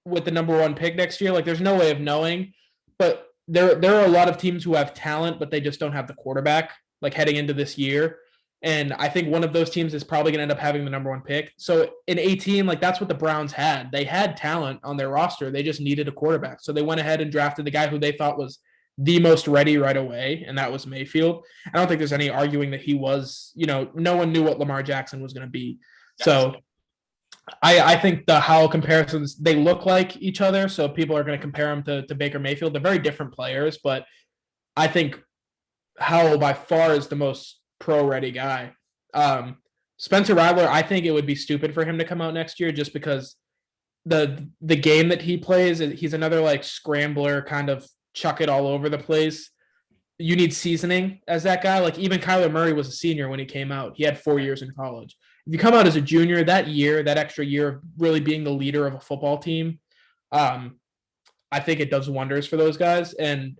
with the number 1 pick next year. Like, there's no way of knowing, but there are a lot of teams who have talent, but they just don't have the quarterback. Like heading into this year. And I think one of those teams is probably going to end up having the number 1 pick. So in 18, like that's what the Browns had. They had talent on their roster. They just needed a quarterback. So they went ahead and drafted the guy who they thought was the most ready right away, and that was Mayfield. I don't think there's any arguing that he was, no one knew what Lamar Jackson was going to be. Yes. So I think the Howell comparisons, they look like each other. So people are going to compare him to Baker Mayfield. They're very different players, but I think Howell by far is the most pro-ready guy. Spencer Rattler, I think it would be stupid for him to come out next year just because the game that he plays, he's another like scrambler, kind of chuck it all over the place. You need seasoning as that guy. Like even Kyler Murray was a senior when he came out. He had 4 years in college. If you come out as a junior, that extra year of really being the leader of a football team, um, I think it does wonders for those guys. And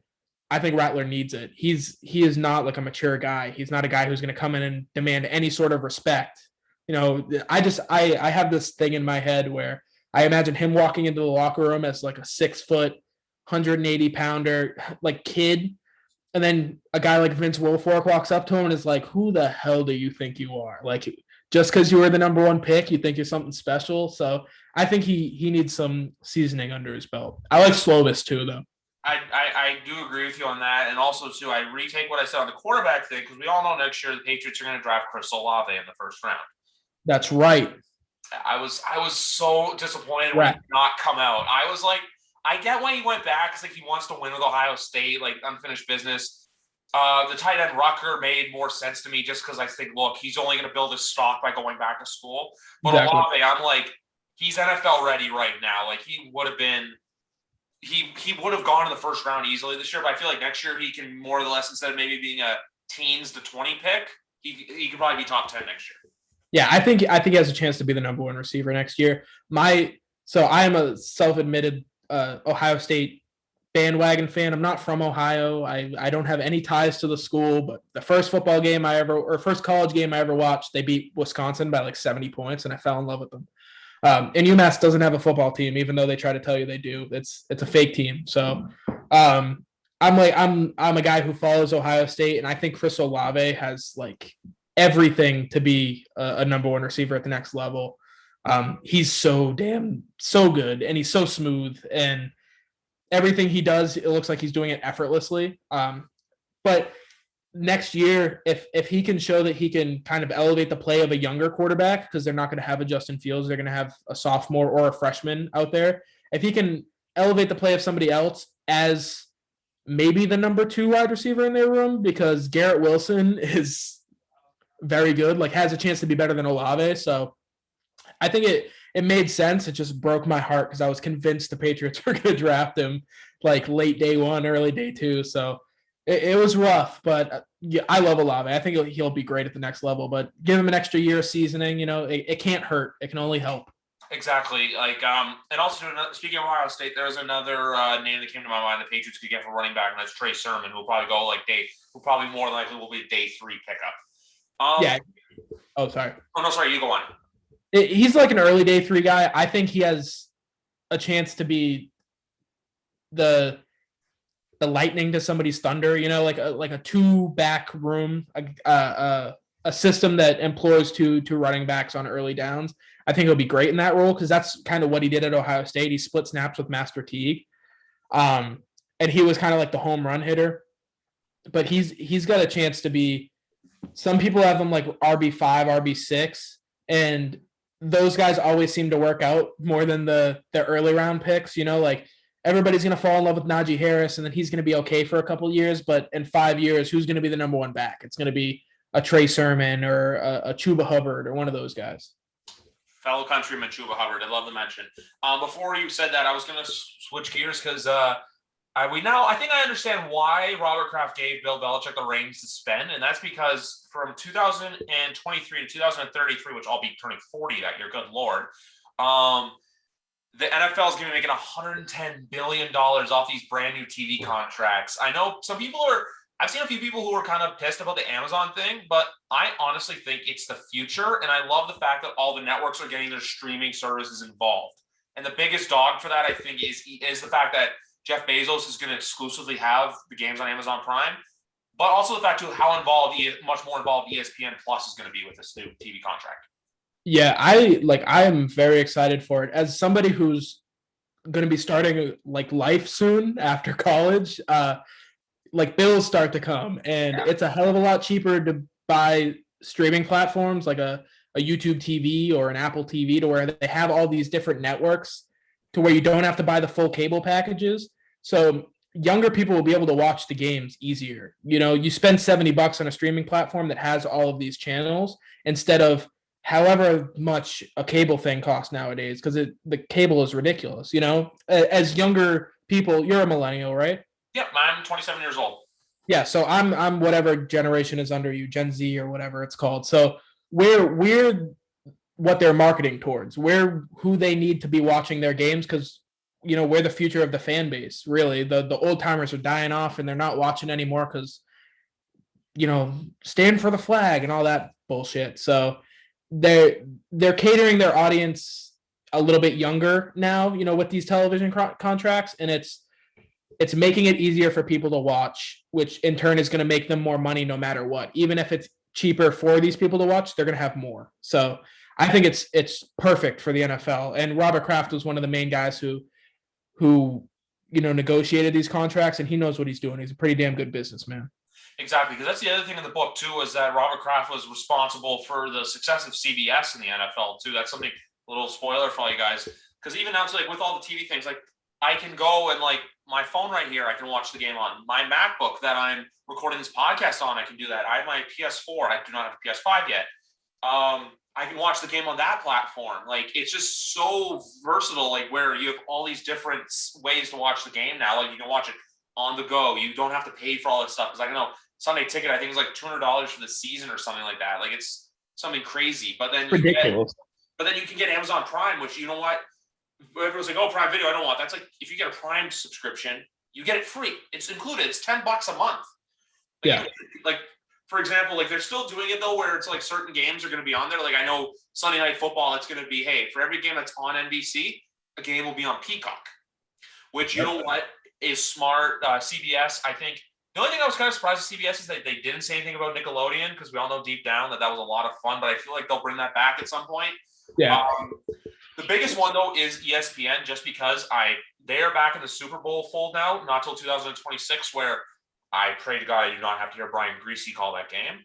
I think Rattler needs it. He is not like a mature guy. He's not a guy who's going to come in and demand any sort of respect. You know, I have this thing in my head where I imagine him walking into the locker room as like a 6 foot, 180 pounder like kid, and then a guy like Vince Wilfork walks up to him and is like, "Who the hell do you think you are? Like, just because you were the number one pick, you think you're something special?" So I think he needs some seasoning under his belt. I like Slovis too, though. I do agree with you on that. And also, too, I retake what I said on the quarterback thing because we all know next year the Patriots are going to draft Chris Olave in the first round. That's right. I was so disappointed when he did not come out. I was like, I get why he went back because like he wants to win with Ohio State, like unfinished business. The tight end Rucker made more sense to me just because I think, look, he's only going to build his stock by going back to school. But exactly. Olave, I'm like, he's NFL ready right now. Like he would have been. He would have gone in the first round easily this year, but I feel like next year he can more or less, instead of maybe being a teens to 20 pick, he could probably be top 10 next year. Yeah, I think he has a chance to be the number one receiver next year. So I am a self-admitted Ohio State bandwagon fan. I'm not from Ohio. I don't have any ties to the school, but the first college game I ever watched, they beat Wisconsin by like 70 points, and I fell in love with them. And UMass doesn't have a football team, even though they try to tell you they do. It's a fake team. So I'm a guy who follows Ohio State, and I think Chris Olave has like everything to be a number one receiver at the next level. He's so good, and he's so smooth, and everything he does, it looks like he's doing it effortlessly. But next year, if he can show that he can kind of elevate the play of a younger quarterback, because they're not going to have a Justin Fields, they're going to have a sophomore or a freshman out there. If he can elevate the play of somebody else as maybe the number 2 wide receiver in their room, because Garrett Wilson is very good, like has a chance to be better than Olave. So I think it made sense. It just broke my heart because I was convinced the Patriots were going to draft him like late day 1, early day 2. So it was rough, but yeah, I love Olave. I think he'll be great at the next level, but give him an extra year of seasoning. You know, it can't hurt. It can only help. Exactly. Like, and also speaking of Ohio State, there's another name that came to my mind the Patriots could get for running back, and that's Trey Sermon, who will probably go who probably more than likely will be a day 3 pickup. Yeah. Oh, sorry. Oh, no, sorry. You go on. He's like an early day 3 guy. I think he has a chance to be the lightning to somebody's thunder, you know, like a 2-back room, a system that employs two running backs on early downs. I think he'll be great in that role because that's kind of what he did at Ohio State. He split snaps with Master Teague, and he was kind of like the home run hitter. But he's got a chance to be. Some people have him like RB5, RB6, and those guys always seem to work out more than the early round picks. You know, like everybody's going to fall in love with Najee Harris, and then he's going to be okay for a couple of years. But in 5 years, who's going to be the number 1 back? It's going to be a Trey Sermon or a Chuba Hubbard or one of those guys. Fellow countryman Chuba Hubbard, I love the mention. Before you said that, I was going to switch gears because I think I understand why Robert Kraft gave Bill Belichick the reins to spend, and that's because from 2023 to 2033, which I'll be turning 40 that year, good Lord, the NFL is going to be making $110 billion off these brand new TV contracts. I know I've seen a few people who are kind of pissed about the Amazon thing, but I honestly think it's the future. And I love the fact that all the networks are getting their streaming services involved. And the biggest dog for that, I think, is the fact that Jeff Bezos is going to exclusively have the games on Amazon Prime, but also the fact too how much more involved ESPN Plus is going to be with this new TV contract. Yeah, I am very excited for it. As somebody who's going to be starting like life soon after college, like bills start to come, and it's a hell of a lot cheaper to buy streaming platforms like a YouTube TV or an Apple TV, to where they have all these different networks to where you don't have to buy the full cable packages. So younger people will be able to watch the games easier. You spend $70 on a streaming platform that has all of these channels instead of however much a cable thing costs nowadays, because the cable is ridiculous. As younger people, you're a millennial, right? Yep, I'm 27 years old. Yeah, so I'm whatever generation is under you, Gen Z or whatever it's called. So we're what they're marketing towards. We're who they need to be watching their games, because we're the future of the fan base. Really, the old timers are dying off and they're not watching anymore because stand for the flag and all that bullshit. So they're catering their audience a little bit younger now, with these television contracts, and it's making it easier for people to watch, which in turn is going to make them more money no matter what. Even if it's cheaper for these people to watch, they're going to have more. So I think it's perfect for the NFL. And Robert Kraft was one of the main guys who negotiated these contracts, and he knows what he's doing. He's a pretty damn good businessman. Exactly, because that's the other thing in the book too, is that Robert Kraft was responsible for the success of CBS in the NFL too. That's something, a little spoiler for all you guys, because even now, with all the TV things, I can go and my phone right here, I can watch the game on my MacBook that I'm recording this podcast on. I can do that. I have my PS4. I do not have a PS5 yet. I can watch the game on that platform. It's just so versatile, where you have all these different ways to watch the game now. You can watch it on the go. You don't have to pay for all this stuff. Because I know Sunday Ticket, I think is $200 for the season or something like that. It's something crazy. But then ridiculous. But then you can get Amazon Prime, which, you know what? Everyone's like, oh, Prime Video, I don't want. That's if you get a Prime subscription, you get it free. It's included. It's $10 a month. Yeah. For example, they're still doing it though, where it's certain games are going to be on there. I know Sunday Night Football, it's going to be, hey, for every game that's on NBC, a game will be on Peacock, which, you know what, is smart. CBS, I think the only thing I was kind of surprised with CBS is that they didn't say anything about Nickelodeon, because we all know deep down that was a lot of fun, but I feel like they'll bring that back at some point. Yeah. The biggest one though is ESPN, just because they are back in the Super Bowl fold now, not till 2026, where I pray to God I do not have to hear Brian Greasy call that game.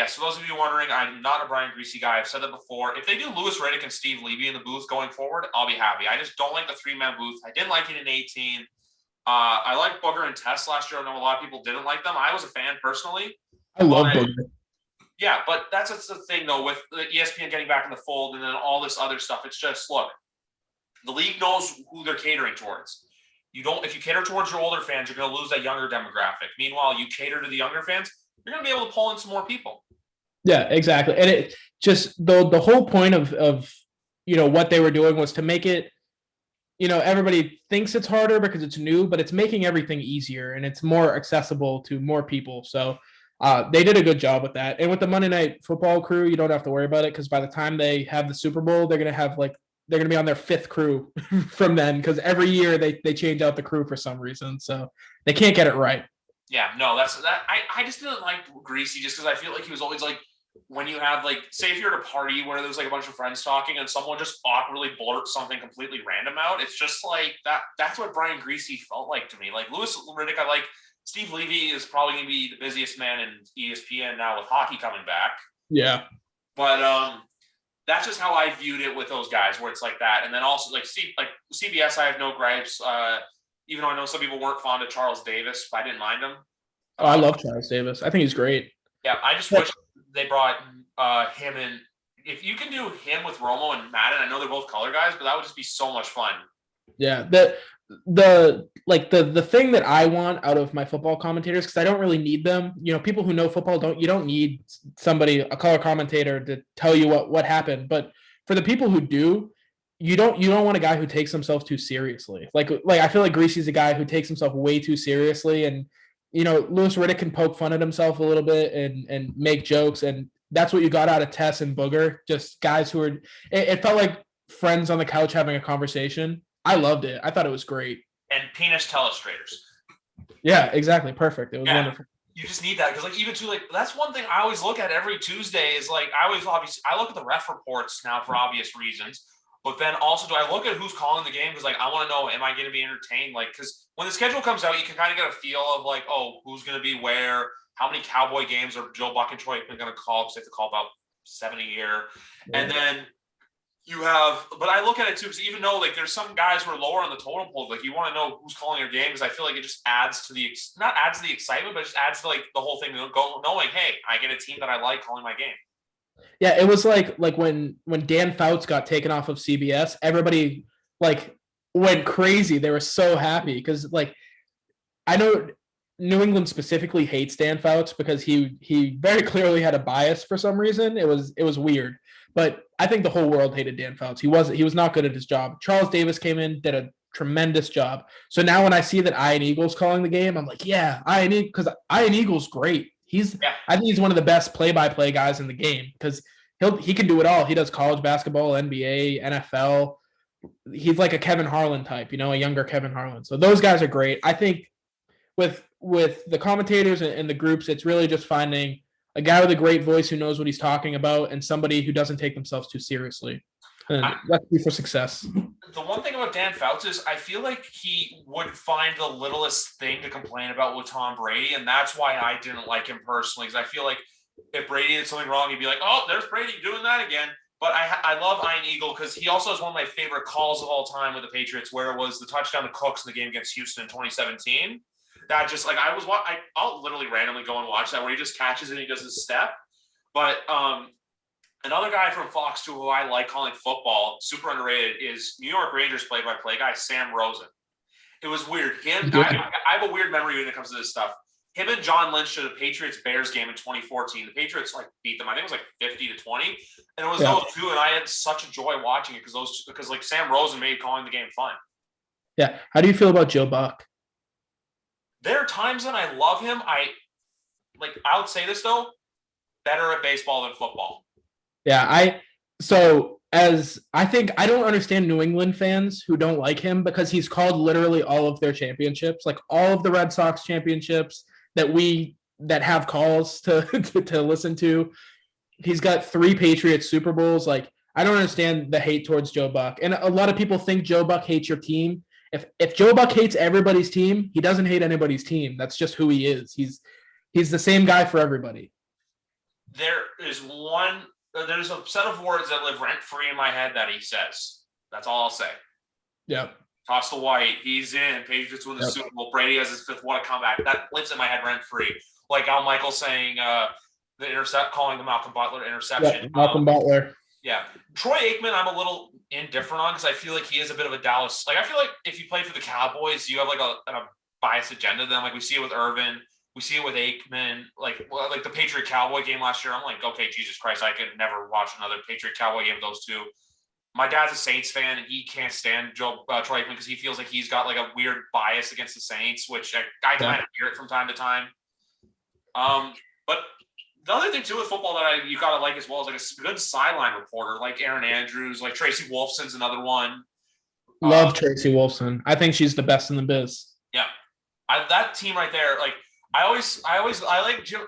So those of you wondering, I'm not a Brian Greasy guy. I've said that before. If they do Louis Riddick and Steve Levy in the booth going forward, I'll be happy. I just don't like the 3-man booth. I didn't like it in 18. I liked Booger and Tess last year. I know a lot of people didn't like them. I was a fan personally. I love Booger. Yeah, but that's the thing though, with the ESPN getting back in the fold and then all this other stuff. It's just, look, the league knows who they're catering towards. If you cater towards your older fans, you're going to lose that younger demographic. Meanwhile, you cater to the younger fans, you're going to be able to pull in some more people. Yeah, exactly. And it just the whole point of what they were doing was to make it, everybody thinks it's harder because it's new, but it's making everything easier and it's more accessible to more people. So they did a good job with that. And with the Monday Night Football crew, you don't have to worry about it, because by the time they have the Super Bowl, they're going to have they're going to be on their 5th crew from then, because every year they change out the crew for some reason. So they can't get it right. Yeah, no, that's that. I just didn't like Greasy, just because I feel like he was always when you have say if you're at a party where there's a bunch of friends talking and someone just awkwardly blurts something completely random out, it's just that. That's what Brian Greasy felt like to me. Louis Riddick, I like. Steve Levy is probably going to be the busiest man in ESPN now with hockey coming back. Yeah. But that's just how I viewed it with those guys, where it's like that. And then also CBS, I have no gripes. Even though I know some people weren't fond of Charles Davis, but I didn't mind him. Oh, I love Charles Davis. I think he's great. Yeah, I just wish they brought him in. If you can do him with Romo and Madden, I know they're both color guys, but that would just be so much fun. Yeah, the thing that I want out of my football commentators, because I don't really need them. People who know football you don't need a color commentator to tell you what happened. But for the people who do, you don't want a guy who takes himself too seriously. I feel like Greasy's a guy who takes himself way too seriously, and Louis Riddick can poke fun at himself a little bit and make jokes, and that's what you got out of Tess and Booger. Just guys who were. It felt like friends on the couch having a conversation. I loved it. I thought it was great. And penis telestrators. Yeah, exactly. Perfect. It was wonderful. You just need that, because even too, that's one thing I always look at every Tuesday is I look at the ref reports now for obvious reasons, but then also do I look at who's calling the game, because I want to know, am I going to be entertained? Because when the schedule comes out, you can kind of get a feel of who's going to be where, how many Cowboy games are Joe Buck and Troy going to call, because they have to call about 70 a year, and then but I look at it too, because even though like there's some guys who are lower on the totem pole, like you want to know who's calling your game, because I feel like it just adds to not adds to the excitement, but it just adds to like the whole thing, knowing, hey, I get a team that I like calling my game. Yeah, it was like when Dan Fouts got taken off of CBS, everybody like went crazy. They were so happy because like I know New England specifically hates Dan Fouts because he very clearly had a bias for some reason. It was weird. But I think the whole world hated Dan Fouts. He was not good at his job. Charles Davis came in, did a tremendous job. So now when I see that Ian Eagle's calling the game, I'm like, yeah, because Ian Eagle's great. I think he's one of the best play-by-play guys in the game because he can do it all. He does college basketball, NBA, NFL. He's like a Kevin Harlan type, a younger Kevin Harlan. So those guys are great. I think with the commentators and the groups, it's really just finding a guy with a great voice who knows what he's talking about and somebody who doesn't take themselves too seriously. And that's key for success. The one thing about Dan Fouts is I feel like he would find the littlest thing to complain about with Tom Brady, and that's why I didn't like him personally, because I feel like if Brady did something wrong, he'd be like, oh, there's Brady doing that again. But I love Ian Eagle because he also has one of my favorite calls of all time with the Patriots, where it was the touchdown to Cooks in the game against Houston in 2017. That just like I'll literally randomly go and watch that where he just catches it and he does his step. But another guy from Fox 2 who I like calling football, super underrated, is New York Rangers play-by-play guy Sam Rosen. It was weird. I have a weird memory when it comes to this stuff. Him and John Lynch did a Patriots-Bears game in 2014. The Patriots beat them. I think it was 50-20, and it was those two. And I had such a joy watching it because like Sam Rosen made calling the game fun. Yeah. How do you feel about Joe Buck? There are times that I love him. I would say this though, better at baseball than football. Yeah, I think I don't understand New England fans who don't like him because he's called literally all of their championships, like all of the Red Sox championships that have calls to listen to. He's got 3 Patriots Super Bowls. Like, I don't understand the hate towards Joe Buck. And a lot of people think Joe Buck hates your team. If Joe Buck hates everybody's team, he doesn't hate anybody's team. That's just who he is. He's the same guy for everybody. There's a set of words that live rent-free in my head that he says. That's all I'll say. Yep. Toss the white. He's in. Patriots win the Super Bowl. Brady has his 5th. What a comeback. That lives in my head rent-free. Like Al Michaels saying calling the Malcolm Butler interception. Yeah, Malcolm Butler. Yeah. Troy Aikman, I'm a little indifferent on because I feel like he is a bit of a Dallas. Like, I feel like if you play for the Cowboys, you have like a biased agenda to them. Like, we see it with Irvin. We see it with Aikman. Like the Patriot Cowboy game last year. I'm like, okay, Jesus Christ, I could never watch another Patriot Cowboy game with those two. My dad's a Saints fan, and he can't stand Troy Aikman because he feels like he's got like a weird bias against the Saints, which I kind of hear it from time to time. But the other thing too with football that you gotta like as well is like a good sideline reporter, like Aaron Andrews, like Tracy Wolfson's another one. Love Tracy Wolfson. I think she's the best in the biz. Yeah, that team right there. Like I like Jim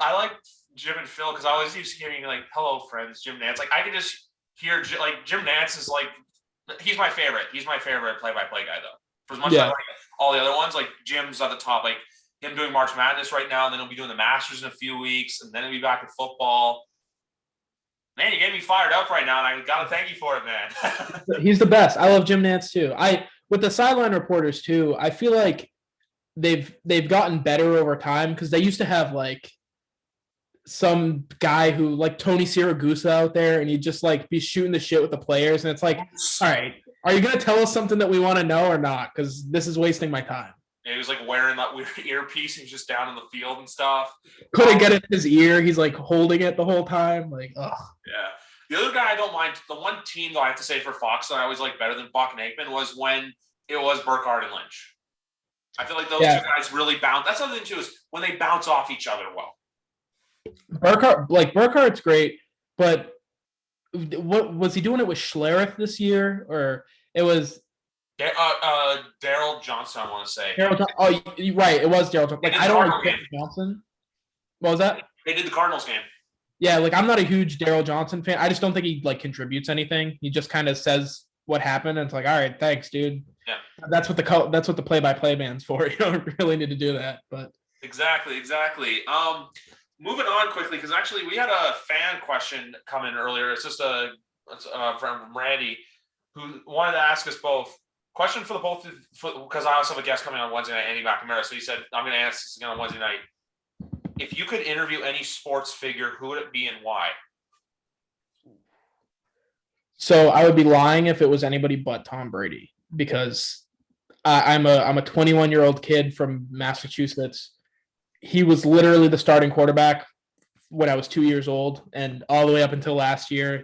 and Phil because I always used to hearing like, "Hello, friends," Jim Nantz. Like I could just hear like Jim Nantz is like he's my favorite. He's my favorite play-by-play guy though. For as much as I like all the other ones, like Jim's at the top. Like him doing March Madness right now, and then he'll be doing the Masters in a few weeks, and then he'll be back in football. Man, you get me fired up right now, and I gotta thank you for it, man. He's the best. I love Jim Nantz too. With the sideline reporters too, I feel like they've gotten better over time because they used to have like some guy who like Tony Siragusa out there, and he'd just like be shooting the shit with the players, and it's like, all right, are you gonna tell us something that we want to know or not? Because this is wasting my time. Yeah, he was like wearing that weird earpiece. He was just down in the field and stuff. Couldn't get it in his ear. He's like holding it the whole time. Like, ugh. Yeah. The other guy I don't mind, the one team though I have to say for Fox that I always like better than Buck and Aikman was when it was Burkhardt and Lynch. I feel like those two guys really bounce. That's another thing too is when they bounce off each other well. Burkhardt's great, but what was he doing it with Schlereth this year, or it was Daryl Johnson? I want to say. You're right. It was Daryl Johnson. Like I don't like Johnson. What was that? They did the Cardinals game. Yeah, like I'm not a huge Daryl Johnson fan. I just don't think he like contributes anything. He just kind of says what happened, and it's like, all right, thanks, dude. Yeah, that's what the play-by-play man's for. You don't really need to do that, but exactly. Moving on quickly because actually we had a fan question come in earlier. It's just a from Randy, who wanted to ask us both. Question for the both, because I also have a guest coming on Wednesday night, Andy McNamara. So he said, I'm going to ask this again on Wednesday night. If you could interview any sports figure, who would it be and why? So I would be lying if it was anybody but Tom Brady, because I'm a 21-year-old kid from Massachusetts. He was literally the starting quarterback when I was 2 years old, and all the way up until last year.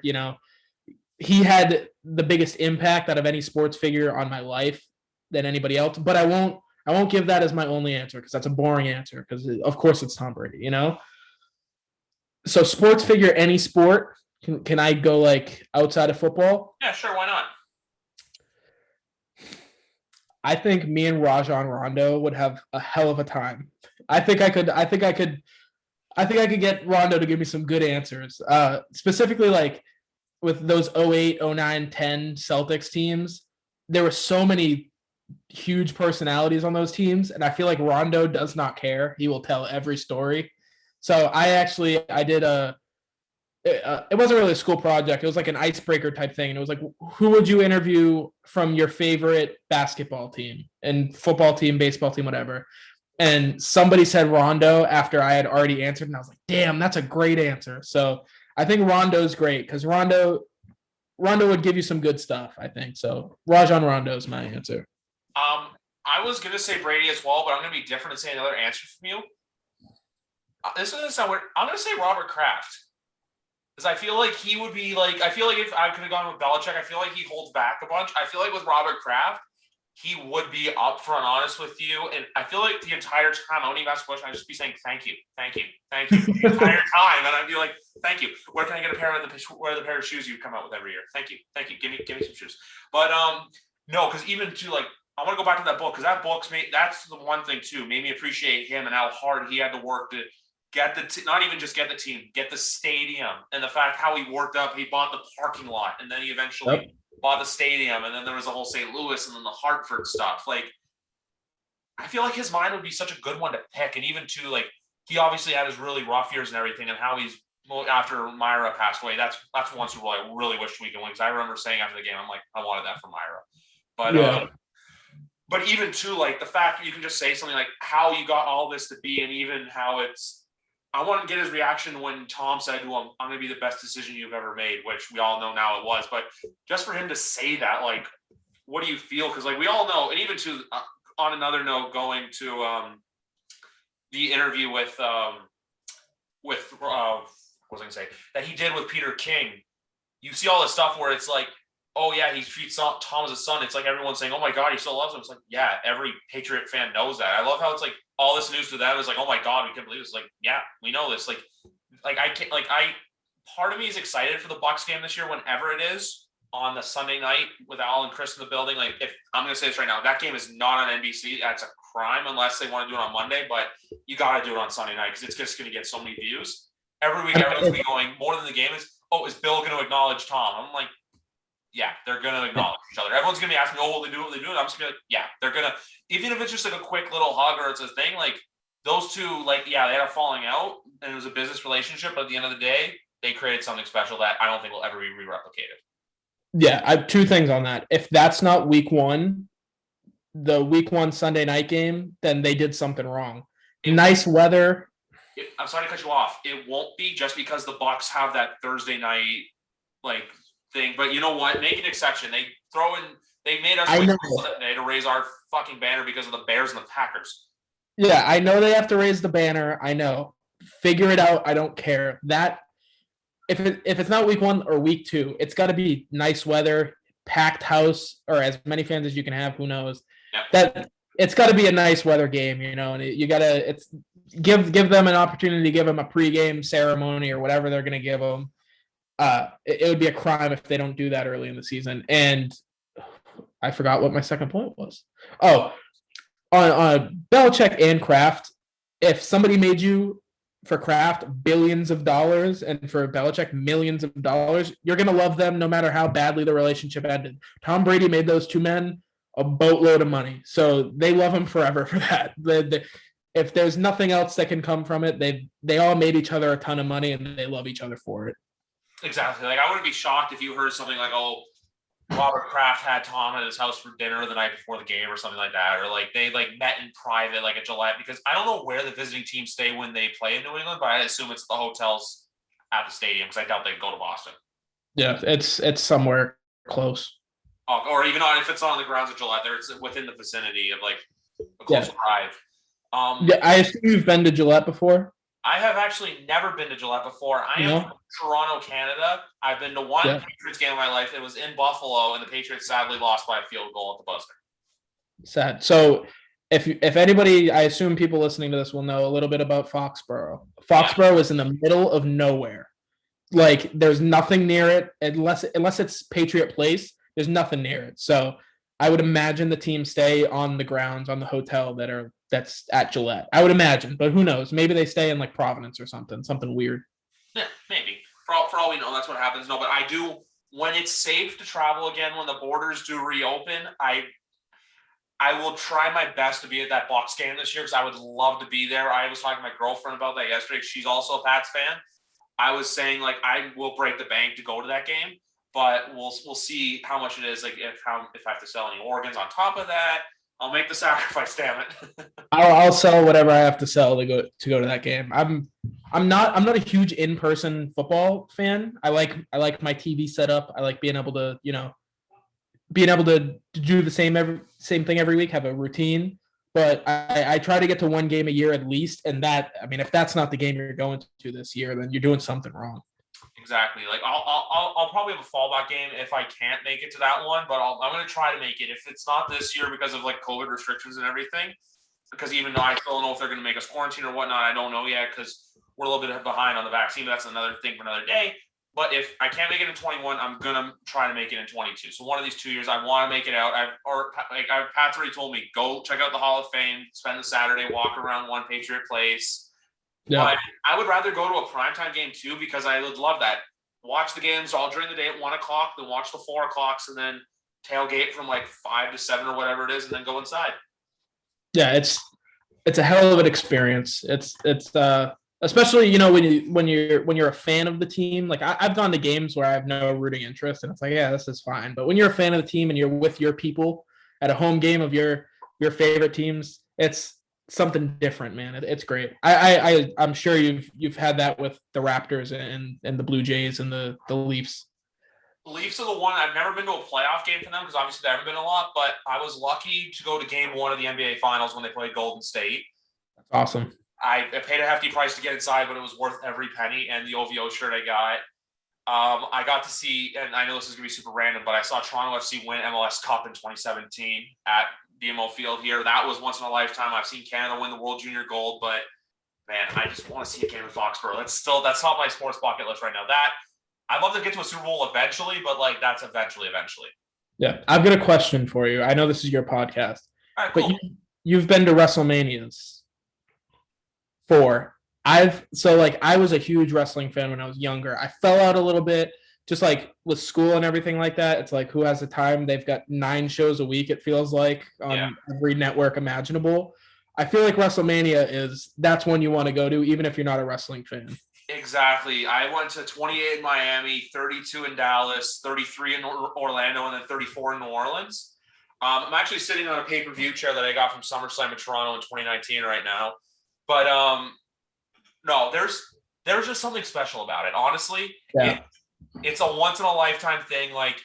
He had the biggest impact out of any sports figure on my life than anybody else. But I won't give that as my only answer, because that's a boring answer, because of course it's Tom Brady, So sports figure, any sport. Can I go like outside of football? Yeah, sure. Why not? I think me and Rajon Rondo would have a hell of a time. I think I could get Rondo to give me some good answers. Specifically, like with those 08, 09, 10 Celtics teams, there were so many huge personalities on those teams, and I feel like Rondo does not care. He will tell every story. So I did it wasn't really a school project. It was like an icebreaker type thing. And it was like, who would you interview from your favorite basketball team and football team, baseball team, whatever? And somebody said Rondo after I had already answered. And I was like, damn, that's a great answer. So I think Rondo's great, because Rondo would give you some good stuff, I think. So Rajon Rondo is my answer. I was going to say Brady as well, but I'm going to be different and say another answer from you. This is going to sound weird. I'm going to say Robert Kraft. Because I feel like he would be like, I feel like if I could have gone with Belichick, I feel like he holds back a bunch. I feel like with Robert Kraft, he would be upfront honest with you. And I feel like the entire time, I wouldn't even ask a question. I'd just be saying, thank you the entire time. And I'd be like, thank you. Where can I get a pair of the pair of shoes you come out with every year? Thank you. Give me some shoes. But no, because even to like, I want to go back to that book, because that book's that's the one thing too, made me appreciate him and how hard he had to work to get not even just get the team, get the stadium, and the fact how he worked up. He bought the parking lot, and then he eventually bought the stadium, and then there was the whole St. Louis and then the Hartford stuff. Like, I feel like his mind would be such a good one to pick, and even to like, he obviously had his really rough years and everything, and how he's after Myra passed away. That's one Super Bowl I really wished we could win, because I remember saying after the game, I'm like, I wanted that for Myra, but yeah. But even to like the fact that you can just say something like how you got all this to be, and even how it's. I want to get his reaction when Tom said to him, I'm going to be the best decision you've ever made, which we all know now it was. But just for him to say that, like, what do you feel? Because, like, we all know, and even to, on another note, going to the interview with what was I going to say, that he did with Peter King, you see all this stuff where it's like, oh, yeah, he treats Tom as a son. It's like everyone's saying, oh, my God, he still loves him. It's like, yeah, every Patriot fan knows that. I love how it's like, all this news to them is like, oh my God, we can't believe this. Like, yeah, we know this. Like I can't, part of me is excited for the Bucs game this year, whenever it is on the Sunday night with Al and Chris in the building. Like, if I'm going to say this right now, that game is not on NBC. That's a crime unless they want to do it on Monday, but you got to do it on Sunday night, because it's just going to get so many views. Every week, everyone's going to be going, more than the game is, is Bill going to acknowledge Tom? I'm like, yeah, they're going to acknowledge each other. Everyone's going to be asking, will they do it? Will they do it? I'm just going to be like, yeah, they're going to, even if it's just like a quick little hug or it's a thing, like those two, like, yeah, they had a falling out and it was a business relationship, but at the end of the day, they created something special that I don't think will ever be re-replicated. Yeah, I have two things on that. If that's not week one, the week one Sunday night game, then they did something wrong. Nice weather. I'm sorry to cut you off. It won't be just because the Bucs have that Thursday night, like, thing, but you know what? Make an exception. They made us wait Sunday to raise our fucking banner because of the Bears and the Packers. Yeah, I know they have to raise the banner. I know. Figure it out. I don't care. That if it's not week one or week two, it's got to be nice weather, packed house, or as many fans as you can have. Who knows? Yeah. That it's got to be a nice weather game, and you got to give them an opportunity to give them a pregame ceremony or whatever they're going to give them. It would be a crime if they don't do that early in the season. And I forgot what my second point was. Oh, on Belichick and Kraft, if somebody made you for Kraft billions of dollars and for Belichick millions of dollars, you're going to love them no matter how badly the relationship ended. Tom Brady made those two men a boatload of money. So they love him forever for that. If there's nothing else that can come from it, they all made each other a ton of money and they love each other for it. Exactly. Like I wouldn't be shocked if you heard something like, "Oh, Robert Kraft had Tom at his house for dinner the night before the game," or something like that, or like they like met in private, like at Gillette. Because I don't know where the visiting teams stay when they play in New England, but I assume it's the hotels at the stadium because I doubt they go to Boston. Yeah, it's somewhere close. Or even on if it's on the grounds of Gillette, there it's within the vicinity of like a close Yeah. drive. Yeah, I assume you've been to Gillette before. I have actually never been to Gillette before. I am from Toronto, Canada. I've been to one Patriots game in my life. It was in Buffalo, and the Patriots sadly lost by a field goal at the buzzer. Sad. So if anybody, I assume people listening to this will know a little bit about Foxborough. Foxborough is in the middle of nowhere. Like there's nothing near it unless it's Patriot Place. There's nothing near it. So I would imagine the team stay on the grounds on the hotel that's at Gillette. I would imagine, but who knows? Maybe they stay in like Providence or something weird. Yeah, maybe. For all we know, that's what happens. No, but I do when it's safe to travel again, when the borders do reopen, I will try my best to be at that Bucs game this year because I would love to be there. I was talking to my girlfriend about that yesterday. She's also a Pats fan. I was saying like I will break the bank to go to that game, but we'll see how much it is. Like if I have to sell any organs on top of that, I'll make the sacrifice. Damn it. I'll sell whatever I have to sell to go to that game. I'm not a huge in-person football fan. I like my TV setup. I like being able to do the same thing every week, have a routine. But I try to get to one game a year at least, and that, I mean, if that's not the game you're going to this year, then you're doing something wrong. Exactly. Like I'll probably have a fallback game if I can't make it to that one, but I'm going to try to make it. If it's not this year because of like COVID restrictions and everything, because even though I still don't know if they're going to make us quarantine or whatnot, I don't know yet because we're a little bit behind on the vaccine. But that's another thing for another day. But if I can't make it in 21, I'm gonna try to make it in 22. So one of these 2 years, I want to make it out. Pat's already told me go check out the Hall of Fame, spend the Saturday, walk around one Patriot Place. Yeah. But I would rather go to a primetime game too because I would love that. Watch the games all during the day at 1 o'clock, then watch the 4 o'clocks, and then tailgate from like 5 to 7 or whatever it is, and then go inside. Yeah, it's a hell of an experience. It's especially when you're a fan of the team. Like I've gone to games where I have no rooting interest, and it's like, yeah, this is fine. But when you're a fan of the team and you're with your people at a home game of your favorite teams, it's something different, man. It's great. I'm sure you've had that with the Raptors and the Blue Jays and the Leafs. The Leafs are the one. I've never been to a playoff game for them because obviously there haven't been a lot, but I was lucky to go to game 1 of the NBA Finals when they played Golden State. That's awesome. I paid a hefty price to get inside, but it was worth every penny. And the OVO shirt I got, I got to see, and I know this is going to be super random, but I saw Toronto FC win MLS Cup in 2017 at BMO Field here. That was once in a lifetime. I've seen Canada win the World Junior Gold, but man, I just want to see a game in Foxborough. That's top my sports bucket list right now. That I'd love to get to a Super Bowl eventually, but like that's eventually. Yeah, I've got a question for you. I know this is your podcast, right, cool. But you've been to WrestleManias. 4. I was a huge wrestling fan when I was younger. I fell out a little bit, just like with school and everything like that. It's like, who has the time? They've got 9 shows a week, it feels like, on every network imaginable. I feel like WrestleMania that's one you want to go to, even if you're not a wrestling fan. Exactly. I went to 28 in Miami, 32 in Dallas, 33 in Orlando, and then 34 in New Orleans. I'm actually sitting on a pay-per-view chair that I got from SummerSlam in Toronto in 2019 right now. But no, there's just something special about it. Honestly, it's a once in a lifetime thing. Like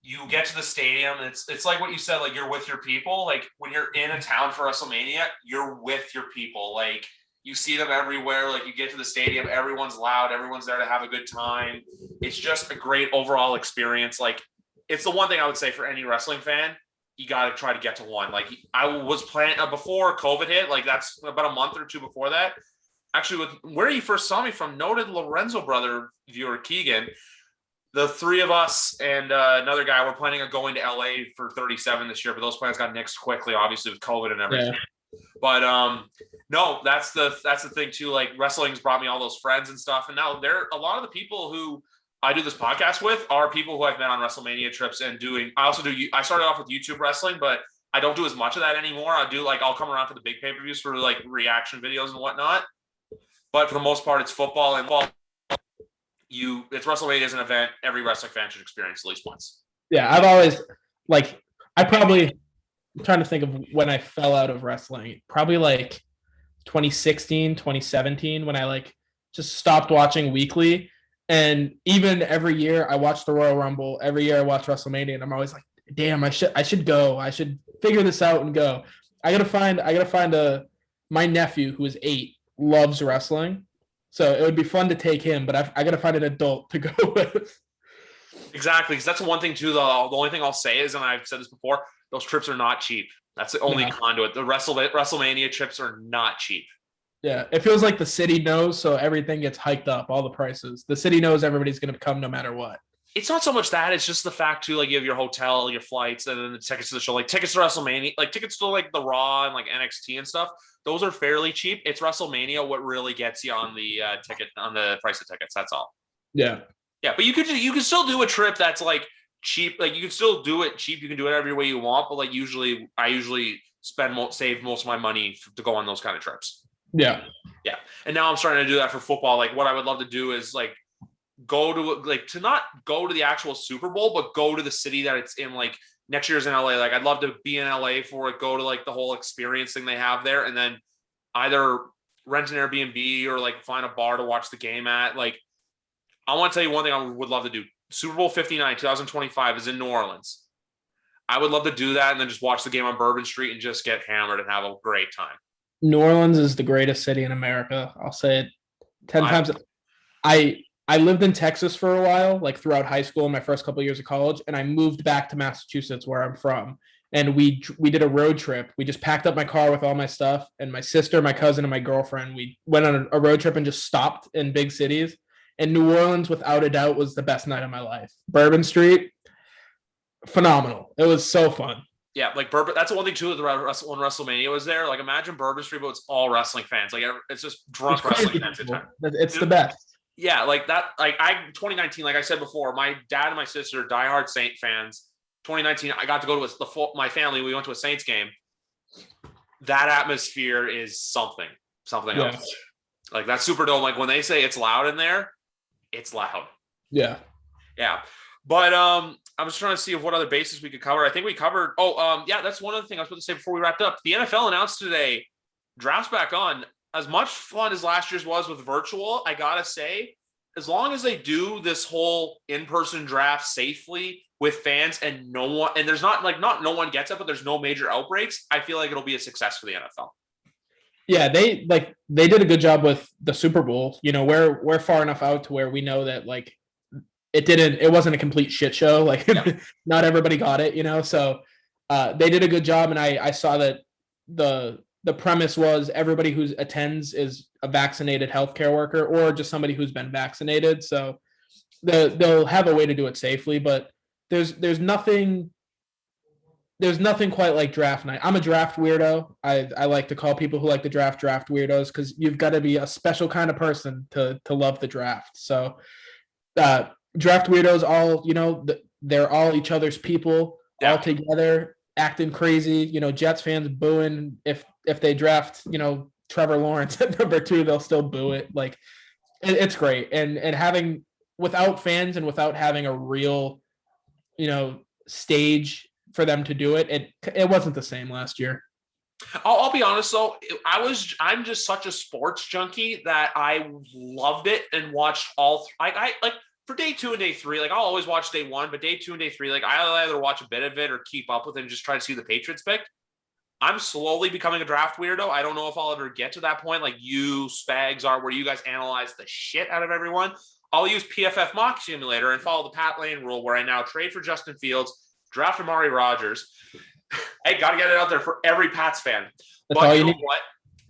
you get to the stadium, and it's like what you said. Like you're with your people. Like when you're in a town for WrestleMania, you're with your people. Like you see them everywhere. Like you get to the stadium, everyone's loud, everyone's there to have a good time. It's just a great overall experience. Like it's the one thing I would say for any wrestling fan. You got to try to get to one. Like I was planning before COVID hit, like that's about a month or 2 before that. Actually, where you first saw me from, noted Lorenzo brother viewer Keagan, the 3 of us and another guy were planning on going to LA for 37 this year, but those plans got nixed quickly, obviously with COVID and everything. Yeah. But no, that's the thing too. Like wrestling's brought me all those friends and stuff, and now there are a lot of the people who I do this podcast with are people who I've met on WrestleMania trips and doing. I started off with YouTube wrestling, but I don't do as much of that anymore. I'll come around for the big pay-per-views for like reaction videos and whatnot. But for the most part, it's football and it's WrestleMania is an event every wrestling fan should experience at least once. Yeah, I've always I'm trying to think of when I fell out of wrestling. Probably like 2016, 2017, when I just stopped watching weekly. And even every year I watch the Royal Rumble, every year I watch WrestleMania, and I'm always like, damn, I should go. I should figure this out and go. I gotta find my nephew who is 8 loves wrestling. So it would be fun to take him, but I gotta find an adult to go with. Exactly, because that's the one thing too. The only thing I'll say is, and I've said this before, those trips are not cheap. That's the only con to it. The WrestleMania trips are not cheap. Yeah, it feels like the city knows, so everything gets hiked up, all the prices. The city knows everybody's going to come no matter what. It's not so much that, it's just the fact too, like you have your hotel, your flights, and then the tickets to the show, like tickets to WrestleMania, like tickets to like the Raw and like NXT and stuff. Those are fairly cheap. It's WrestleMania what really gets you on the on the price of tickets. That's all. Yeah. Yeah, but you could still do a trip that's like cheap. Like you can still do it cheap. You can do it every way you want. But like I usually save most of my money to go on those kind of trips. Yeah. Yeah. And now I'm starting to do that for football. Like what I would love to do is like go to not go to the actual Super Bowl, but go to the city that it's in. Like next year's in LA. Like I'd love to be in LA for it, go to like the whole experience thing they have there, and then either rent an Airbnb or like find a bar to watch the game at. Like I want to tell you one thing I would love to do. Super Bowl 59, 2025 is in New Orleans. I would love to do that and then just watch the game on Bourbon Street and just get hammered and have a great time. New Orleans is the greatest city in America. I'll say it 10 times. I lived in Texas for a while, like throughout high school, my first couple of years of college, and I moved back to Massachusetts where I'm from. And we did a road trip. We just packed up my car with all my stuff, and my sister, my cousin, and my girlfriend, we went on a road trip and just stopped in big cities. And New Orleans, without a doubt, was the best night of my life. Bourbon Street, phenomenal. It was so fun. Yeah, like Bourbon. That's the one thing too. When WrestleMania was there, like imagine Bourbon Street, but it's all wrestling fans. Like it's just drunk wrestling fans. It's the best. Yeah, like that. Like 2019, like I said before, my dad and my sister, diehard Saint fans. 2019, I got to go to my family. We went to a Saints game. That atmosphere is something else. Like that Superdome. Like when they say it's loud in there, it's loud. Yeah. Yeah. But I was trying to see what other bases we could cover. I think we covered. Yeah, that's one other thing I was going to say before we wrapped up. The NFL announced today, draft's back on. As much fun as last year's was with virtual, I gotta say, as long as they do this whole in-person draft safely with fans and no one gets it, but there's no major outbreaks, I feel like it'll be a success for the NFL. Yeah, they did a good job with the Super Bowl. You know, we're far enough out to where we know that like it wasn't a complete shit show. Like not everybody got it, you know. So they did a good job, and I saw that the premise was everybody who attends is a vaccinated healthcare worker or just somebody who's been vaccinated. So they'll have a way to do it safely, but there's nothing quite like draft night. I'm a draft weirdo. I like to call people who like the draft weirdos because you've got to be a special kind of person to love the draft. So draft weirdos, all, you know, they're all each other's people, all together, acting crazy. You know, Jets fans booing if they draft, you know, Trevor Lawrence at number 2, they'll still boo it. Like it's great. And having without fans and without having a real, you know, stage for them to do it, it wasn't the same last year. I'll be honest though, I'm just such a sports junkie that I loved it and watched all. I like for day 2 and day 3, like I'll always watch day 1, but day 2 and day 3, like I'll either watch a bit of it or keep up with it and just try to see the Patriots pick. I'm slowly becoming a draft weirdo. I don't know if I'll ever get to that point like you Spags are, where you guys analyze the shit out of everyone. I'll use PFF Mock Simulator and follow the Pat Lane rule, where I now trade for Justin Fields, draft Amari Rodgers. Hey, got to get it out there for every Pats fan. That's but all you know need. what?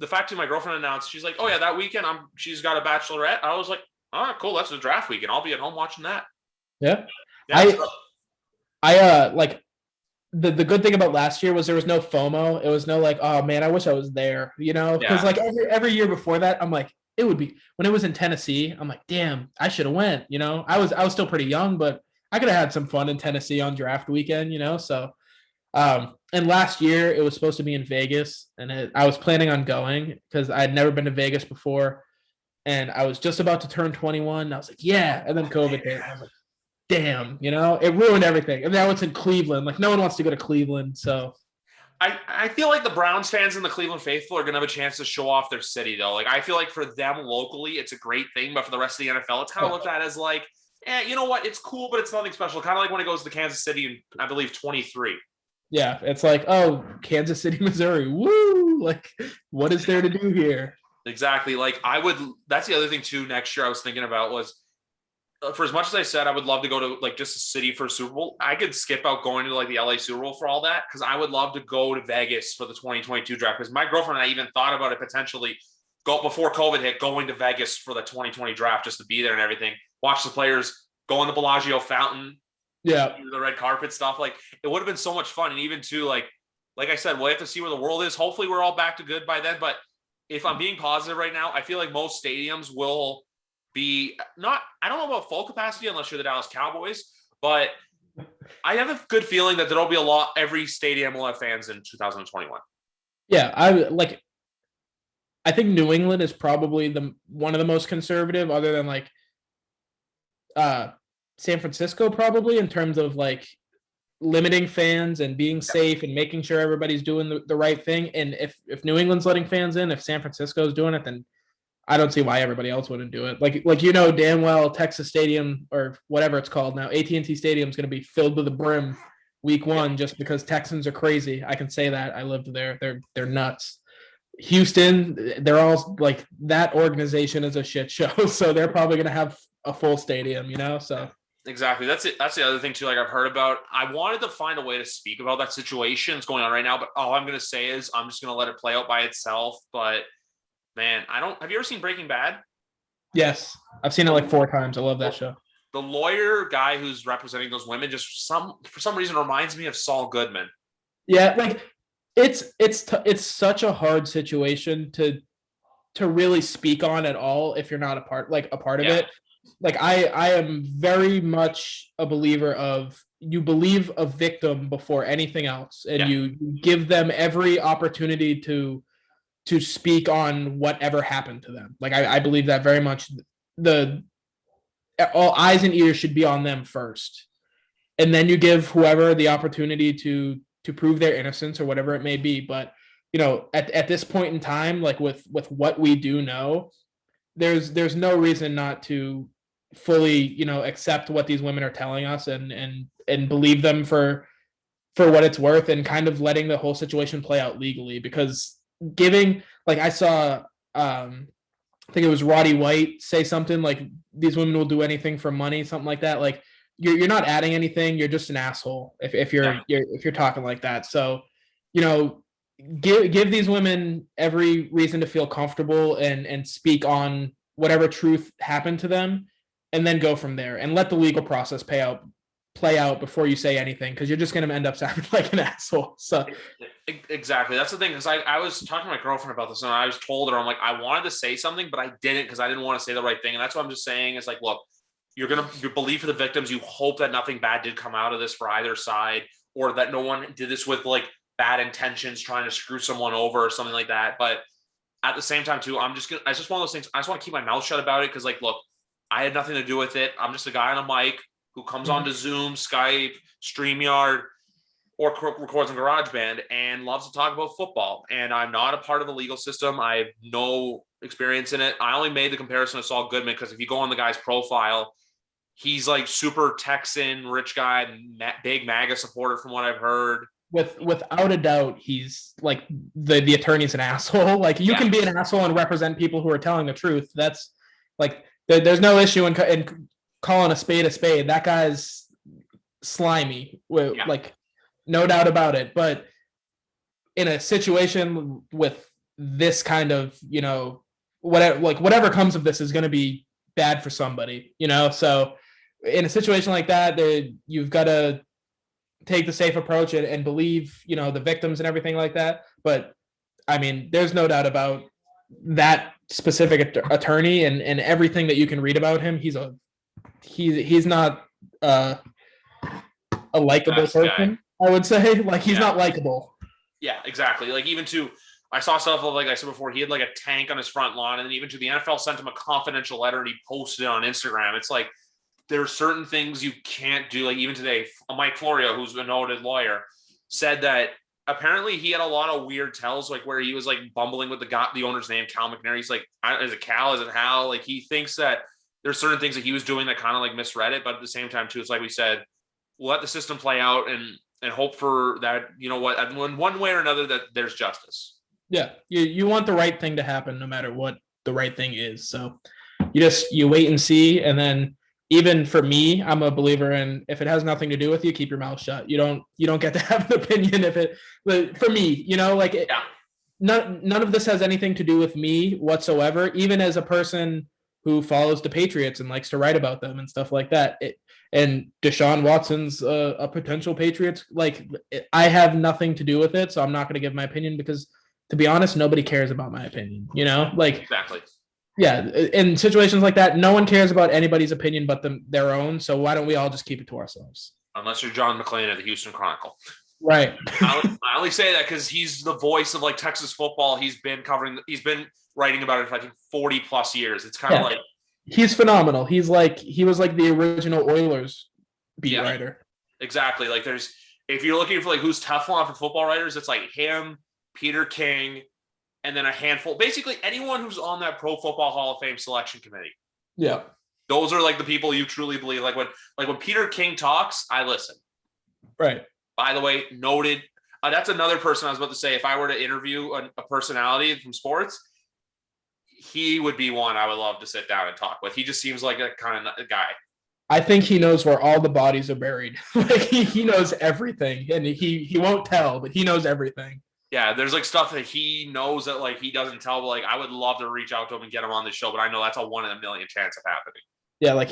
The fact that my girlfriend announced, she's like, oh yeah, that weekend she's got a bachelorette. I was like, all right, cool. That's the draft weekend. I'll be at home watching that. Yeah. Like the good thing about last year was there was no FOMO. It was no like, oh man, I wish I was there, you know? Because like every year before that, I'm like, it would be when it was in Tennessee. I'm like, damn, I should have went. You know, I was still pretty young, but I could have had some fun in Tennessee on draft weekend. You know, so and last year it was supposed to be in Vegas, and I was planning on going because I had never been to Vegas before. and I was just about to turn 21. And I was like, yeah. And then COVID hit. And I was like, damn, it ruined everything. And now it's in Cleveland. Like, no one wants to go to Cleveland. So I feel like the Browns fans and the Cleveland faithful are going to have a chance to show off their city, though. Like, I feel like for them locally, it's a great thing, but for the rest of the NFL, it's kind of looked at as like, you know what? It's cool, but it's nothing special. Kind of like when it goes to Kansas City in, I believe, 23. Yeah, it's like, oh, Kansas City, Missouri. Woo! Like, what is there to do here? Exactly. Like, that's the other thing, too, next year I was thinking about was, for as much as I said I would love to go to like just a city for a Super Bowl, I could skip out going to like the LA Super Bowl for all that because I would love to go to Vegas for the 2022 draft because my girlfriend and I even thought about it potentially go before COVID hit, going to Vegas for the 2020 draft just to be there and everything, watch the players go in the Bellagio fountain, yeah, the red carpet stuff. Like it would have been so much fun. And even too, like I said, we'll have to see where the world is. Hopefully we're all back to good by then. But if I'm being positive right now, I feel like most stadiums will be not, I don't know about full capacity unless you're the Dallas Cowboys, but I have a good feeling that there'll be every stadium will have fans in 2021. Yeah, I think New England is probably one of the most conservative, other than like San Francisco, probably in terms of like limiting fans and being safe and making sure everybody's doing the right thing. And if New England's letting fans in, if San Francisco is doing it, then I don't see why everybody else wouldn't do it. Like damn well, Texas Stadium or whatever it's called now, AT&T Stadium is going to be filled to the brim week 1 just because Texans are crazy. I can say that. I lived there. They're nuts. Houston, they're all like, that organization is a shit show, so they're probably going to have a full stadium, So exactly. That's it. That's the other thing too. Like I've heard about. I wanted to find a way to speak about that situation that's going on right now, but all I'm going to say is I'm just going to let it play out by itself. But man, have you ever seen Breaking Bad? Yes. I've seen it like 4 times. I love that show. The lawyer guy who's representing those women just for some reason reminds me of Saul Goodman. Yeah, like it's such a hard situation to really speak on at all if you're not a part of it. Like I am very much a believer of, you believe a victim before anything else, and you give them every opportunity to speak on whatever happened to them. Like I believe that very much. All eyes and ears should be on them first, and then you give whoever the opportunity to prove their innocence or whatever it may be. But at this point in time, like with what we do know, there's no reason not to fully accept what these women are telling us and believe them for what it's worth, and kind of letting the whole situation play out legally. Because I saw I think it was Roddy White say something like, these women will do anything for money, something like that. Like you're not adding anything, you're just an asshole if you're talking like that. So give these women every reason to feel comfortable and speak on whatever truth happened to them, and then go from there and let the legal process play out before you say anything, because you're just going to end up sounding like an asshole. So exactly, that's the thing, because I was talking to my girlfriend about this, and I was told her, I'm like, I wanted to say something, but I didn't, because I didn't want to say the right thing. And that's what I'm just saying is like, look, you believe for the victims, you hope that nothing bad did come out of this for either side, or that no one did this with like bad intentions, trying to screw someone over or something like that. But at the same time too, it's just one of those things, I just want to keep my mouth shut about it, because like, look, I had nothing to do with it. I'm just a guy on a mic who comes onto Zoom, Skype, StreamYard, or records on GarageBand and loves to talk about football. And I'm not a part of the legal system. I have no experience in it. I only made the comparison to Saul Goodman because if you go on the guy's profile, he's like super Texan, rich guy, big MAGA supporter from what I've heard. Without a doubt, he's like the attorney's an asshole. Like you can be an asshole and represent people who are telling the truth. That's like, there's no issue in calling a spade a spade. That guy's slimy, like no doubt about it. But in a situation with this kind of, whatever comes of this is going to be bad for somebody, So in a situation like that, you've got to take the safe approach and believe, the victims and everything like that. But I mean, there's no doubt about that specific attorney and everything that you can read about him. He's not a likable person, I would say. Like he's not likable. Yeah, exactly. Like even to I saw stuff of, like I said before, he had like a tank on his front lawn, and then even to the NFL sent him a confidential letter and he posted it on Instagram. It's like there are certain things you can't do. Like even today, Mike Florio, who's a noted lawyer, said that apparently he had a lot of weird tells, like where he was like bumbling with the owner's name, Cal McNair. He's like, is it Cal? Is it Hal? Like he thinks that there's certain things that he was doing that kind of like misread it, but at the same time too, it's like we said, we'll let the system play out and hope for that, you know what, one way or another that there's justice. Yeah, you want the right thing to happen no matter what the right thing is. So you wait and see, and then even for me, I'm a believer in if it has nothing to do with you, keep your mouth shut. You don't get to have an opinion if it. But for me, like yeah. None of this has anything to do with me whatsoever. Even as a person who follows the Patriots and likes to write about them and stuff like that. And Deshaun Watson's a potential Patriots. Like I have nothing to do with it, so I'm not going to give my opinion because, to be honest, nobody cares about my opinion. Like exactly. Yeah, in situations like that, no one cares about anybody's opinion but their own. So why don't we all just keep it to ourselves? Unless you're John McClain of the Houston Chronicle. Right. I only say that because he's the voice of like Texas football. He's been writing about it for I think 40 plus years. It's kind of like he's phenomenal. He was like the original Oilers beat writer. Exactly. Like if you're looking for like who's Teflon for football writers, it's like him, Peter King, and then a handful, basically anyone who's on that Pro Football Hall of Fame selection committee. Yeah. Those are like the people you truly believe. Like when Peter King talks, I listen. Right. By the way, noted. That's another person I was about to say. If I were to interview a personality from sports, he would be one I would love to sit down and talk with. He just seems like a kind of guy. I think he knows where all the bodies are buried. Like he knows everything, and he won't tell, but he knows everything. Yeah, there's like stuff that he knows that like he doesn't tell, but like I would love to reach out to him and get him on the show, but I know that's a 1 in a million chance of happening. Yeah, like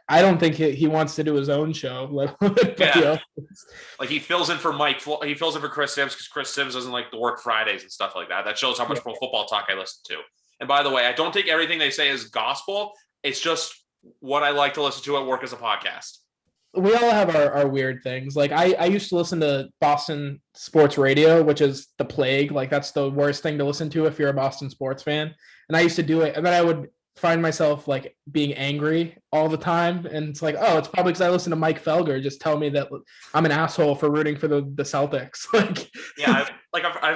I don't think he wants to do his own show. Like he fills in for Mike. He fills in for Chris Sims because Chris Sims doesn't like to work Fridays and stuff like that. That shows how much Pro Football Talk I listen to. And by the way, I don't take everything they say as gospel. It's just what I like to listen to at work as a podcast. We all have our weird things. Like I used to listen to Boston sports radio, which is the plague. Like that's the worst thing to listen to if you're a Boston sports fan. And I used to do it, and then I would find myself like being angry all the time. And it's like, oh, it's probably because I listen to Mike Felger just tell me that I'm an asshole for rooting for the Celtics. Like, yeah,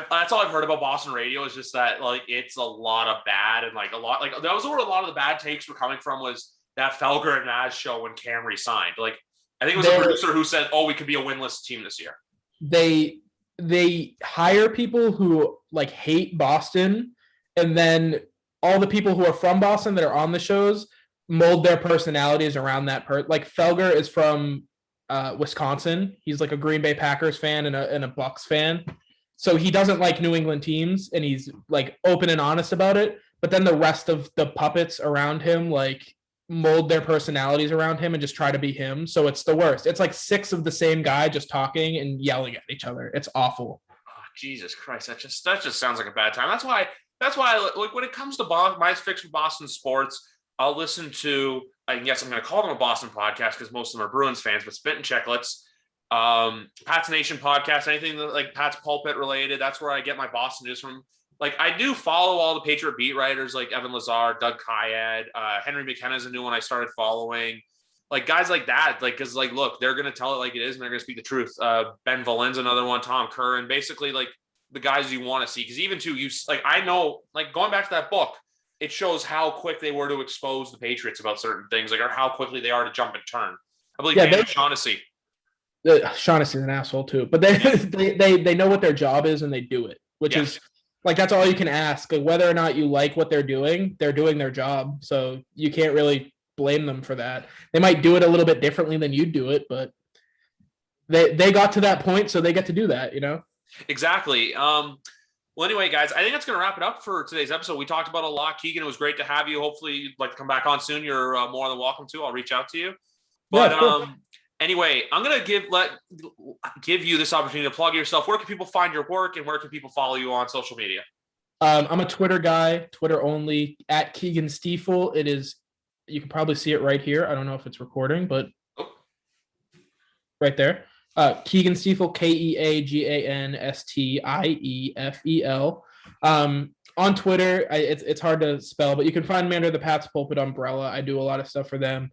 that's all I've heard about Boston radio is just that like it's a lot of bad and like a lot like that was where a lot of the bad takes were coming from was that Felger and Naz show when Cam resigned. Like I think it was a producer who said, "Oh, we could be a winless team this year." They hire people who like hate Boston, and then all the people who are from Boston that are on the shows mold their personalities around that like Felger is from Wisconsin. He's like a Green Bay Packers fan and a Bucks fan. So he doesn't like New England teams, and he's like open and honest about it. But then the rest of the puppets around him like mold their personalities around him and just try to be him. So it's the worst. It's like 6 of the same guy just talking and yelling at each other. It's awful. Oh, Jesus Christ. That just sounds like a bad time. That's why like when it comes to my fix for Boston sports, I'll listen to, and yes, I'm going to call them a Boston podcast because most of them are Bruins fans, but Spit and Chicklets, Pat's Nation podcast, anything that, like Pat's Pulpit related. That's where I get my Boston news from. Like I do follow all the Patriot beat writers like Evan Lazar, Doug Kyed, Henry McKenna is a new one I started following. Like guys like that, like because like look, they're gonna tell it like it is and they're gonna speak the truth. Ben Valen's another one, Tom Curran, basically like the guys you want to see. Because even too, you like I know like going back to that book, it shows how quick they were to expose the Patriots about certain things, like or how quickly they are to jump and turn. I believe Dan Shaughnessy. Shaughnessy's an asshole too, but they know what their job is and they do it, which is. Like, that's all you can ask. Like, whether or not you like what they're doing their job. So you can't really blame them for that. They might do it a little bit differently than you do it, but they got to that point, so they get to do that, Exactly. Well, anyway, guys, I think that's going to wrap it up for today's episode. We talked about a lot. Keagan, it was great to have you. Hopefully you'd like to come back on soon. You're more than welcome to. I'll reach out to you. But anyway, I'm going to give you this opportunity to plug yourself. Where can people find your work and where can people follow you on social media? I'm a Twitter guy, Twitter only, at Keagan Stiefel. It is, you can probably see it right here. I don't know if it's recording, but right there. Keagan Stiefel, KeaganStiefel. On Twitter, it's hard to spell, but you can find me under the Pat's Pulpit umbrella. I do a lot of stuff for them.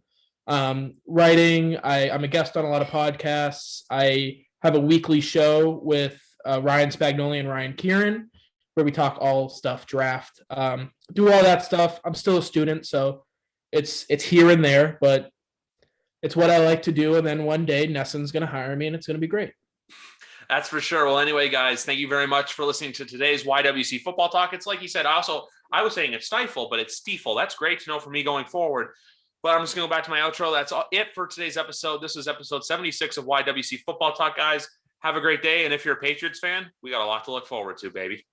Writing, I'm a guest on a lot of podcasts. I have a weekly show with Ryan Spagnoli and Ryan Kieran, where we talk all stuff draft. Do all that stuff. I'm still a student, so it's here and there, but it's what I like to do. And then one day Nesson's going to hire me, and it's going to be great. That's for sure. Well, anyway, guys, thank you very much for listening to today's YWC Football Talk. It's like you said, I was saying it's Stiefel, but it's Stiefel. That's great to know for me going forward. But I'm just going to go back to my outro. That's it for today's episode. This is episode 76 of YWC Football Talk, guys. Have a great day. And if you're a Patriots fan, we got a lot to look forward to, baby.